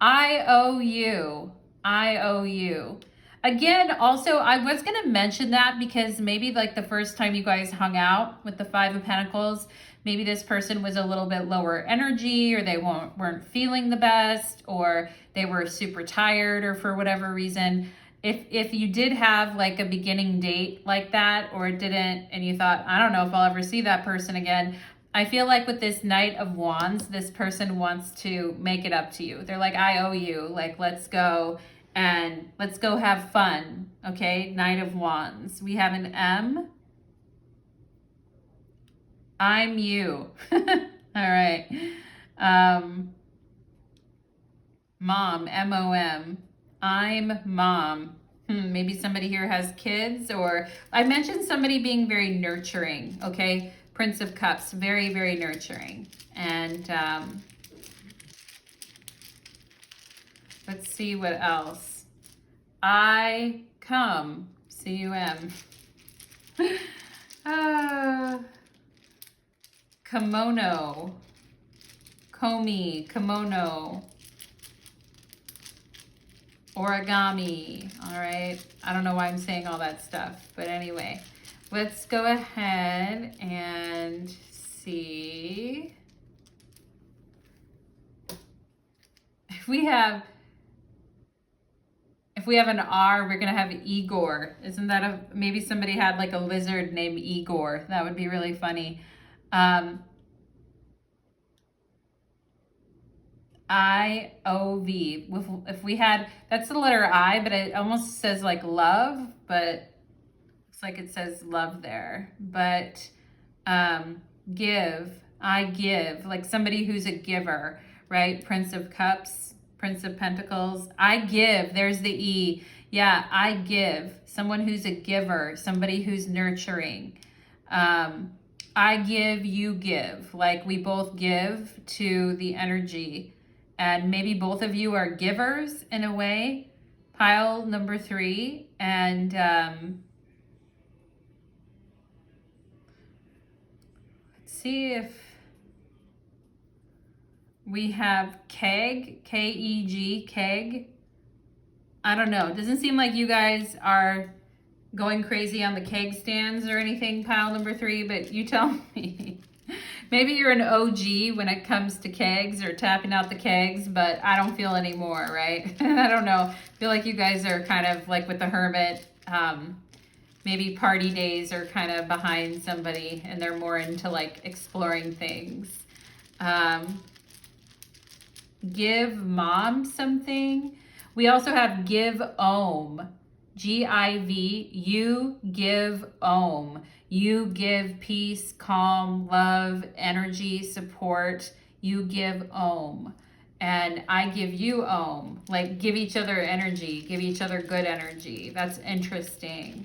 I owe you. I owe you. Again, also, I was going to mention that because maybe like the first time you guys hung out with the 5 of Pentacles, maybe this person was a little bit lower energy, or they weren't feeling the best, or they were super tired, or for whatever reason. If you did have like a beginning date like that, or it didn't, and you thought, I don't know if I'll ever see that person again, I feel like with this Knight of Wands, this person wants to make it up to you. They're like, I owe you, like, let's go and let's go have fun, okay? Knight of Wands. We have an M. I'm you. All right. Mom, M-O-M. I'm mom. Maybe somebody here has kids, or I mentioned somebody being very nurturing, okay? Prince of Cups, very, very nurturing. And let's see what else. I come, C-U-M. Kimono, komi, kimono, origami. All right, I don't know why I'm saying all that stuff, but anyway, let's go ahead and see if we have an R. We're gonna have Igor. Isn't that maybe somebody had like a lizard named Igor? That would be really funny. I-O-V. If we had, that's the letter I, but it almost says like love, but it's like it says love there. But give, I give, like somebody who's a giver, right? Prince of Cups, Prince of Pentacles. I give, there's the E. Yeah, I give. Someone who's a giver, somebody who's nurturing. I give, you give. Like we both give to the energy. And maybe both of you are givers in a way. Pile number 3. And let's see if we have keg, K-E-G, keg. I don't know. It doesn't seem like you guys are going crazy on the keg stands or anything, pile number 3, but you tell me. Maybe you're an OG when it comes to kegs or tapping out the kegs, but I don't feel anymore, right? I don't know. I feel like you guys are kind of like with the hermit. Maybe party days are kind of behind somebody and they're more into like exploring things. Give mom something. We also have give Om. G-I-V. You give Om. You give peace, calm, love, energy, support. You give Om. And I give you Om. Like give each other energy. Give each other good energy. That's interesting.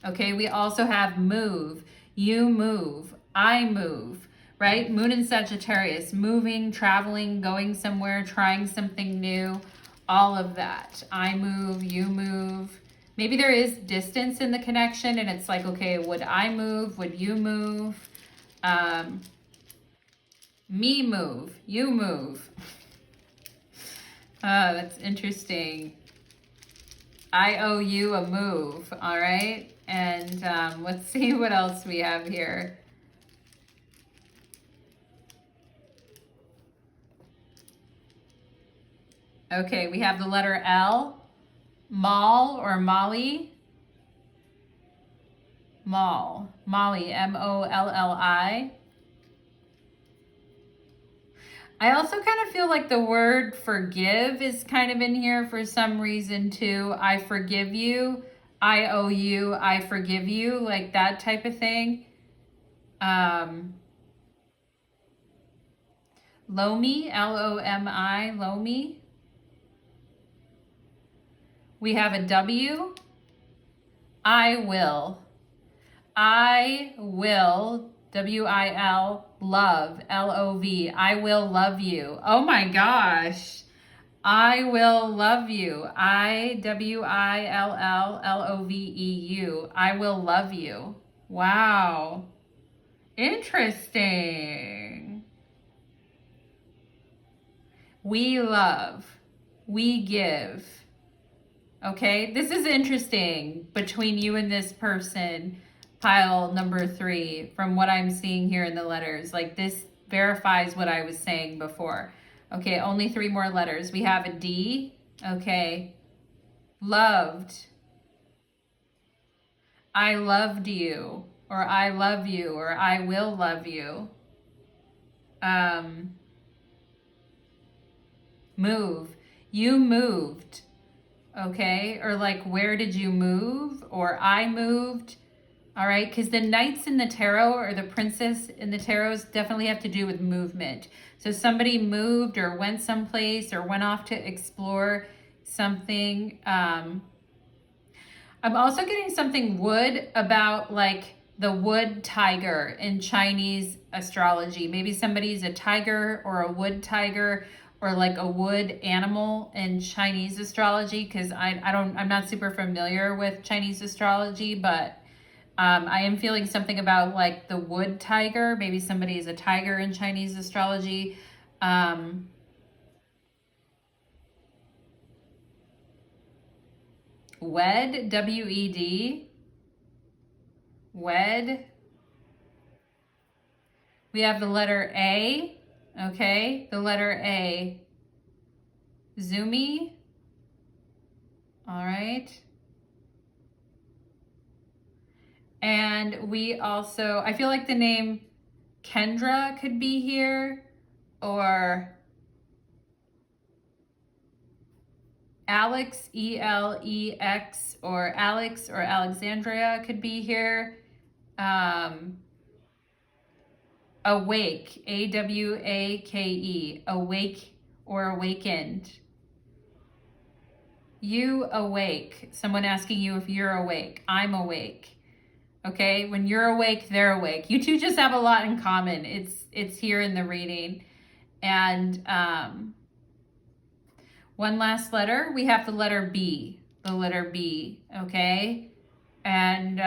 Okay, we also have move. You move. I move. Right? Moon in Sagittarius, moving, traveling, going somewhere, trying something new, all of that. I move, you move. Maybe there is distance in the connection and it's like, okay, would I move? Would you move? Me move, you move. That's interesting. I owe you a move, all right? And let's see what else we have here. Okay, we have the letter L, Mal or Molly. Mal, Molly, M-O-L-L-I. I also kind of feel like the word forgive is kind of in here for some reason too. I forgive you, I owe you, I forgive you, like that type of thing. Lomi, L-O-M-I, Lomi. We have a W. I will. I will, W-I-L, love, L-O-V. I will love you. Oh my gosh. I will love you. I-W-I-L-L-L-O-V-E-U. I will love you. Wow. Interesting. We love. We give. Okay, this is interesting between you and this person, pile number 3, from what I'm seeing here in the letters. Like this verifies what I was saying before. Okay, only 3 more letters. We have a D. Okay, loved. I loved you, or I love you, or I will love you. Move. You moved. Okay, or like where did you move, or I moved. All right, because the knights in the tarot or the princess in the tarots definitely have to do with movement. So somebody moved or went someplace or went off to explore something. I'm also getting something wood about like the wood tiger in Chinese astrology. Maybe somebody's a tiger or a wood tiger, or like a wood animal in Chinese astrology, because I'm not super familiar with Chinese astrology, but I am feeling something about like the wood tiger. Maybe somebody is a tiger in Chinese astrology. Wed, W-E-D. Wed. We have the letter A. Okay, the letter A. Zumi. All right. And we also, I feel like the name Kendra could be here, or Alex, E-L-E-X, or Alex or Alexandria could be here. Awake, A-W-A-K-E, awake or awakened. You awake, someone asking you if you're awake. I'm awake. Okay, when you're awake, they're awake. You two just have a lot in common. It's here in the reading. And one last letter, we have the letter B, okay? And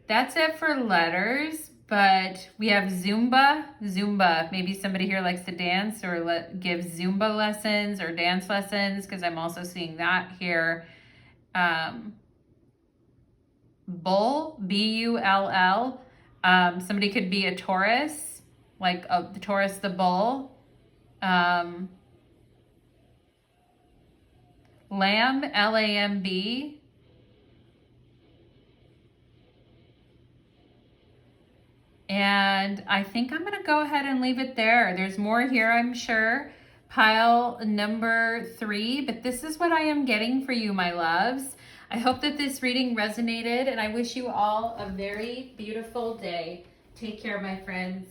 that's it for letters. But we have Zumba. Zumba. Maybe somebody here likes to dance or give Zumba lessons or dance lessons, because I'm also seeing that here. Bull, B-U-L-L. Somebody could be a Taurus, like the Taurus, the bull. Lamb, L-A-M-B. And I think I'm going to go ahead and leave it there. There's more here, I'm sure. Pile number 3, but this is what I am getting for you, my loves. I hope that this reading resonated, and I wish you all a very beautiful day. Take care, my friends.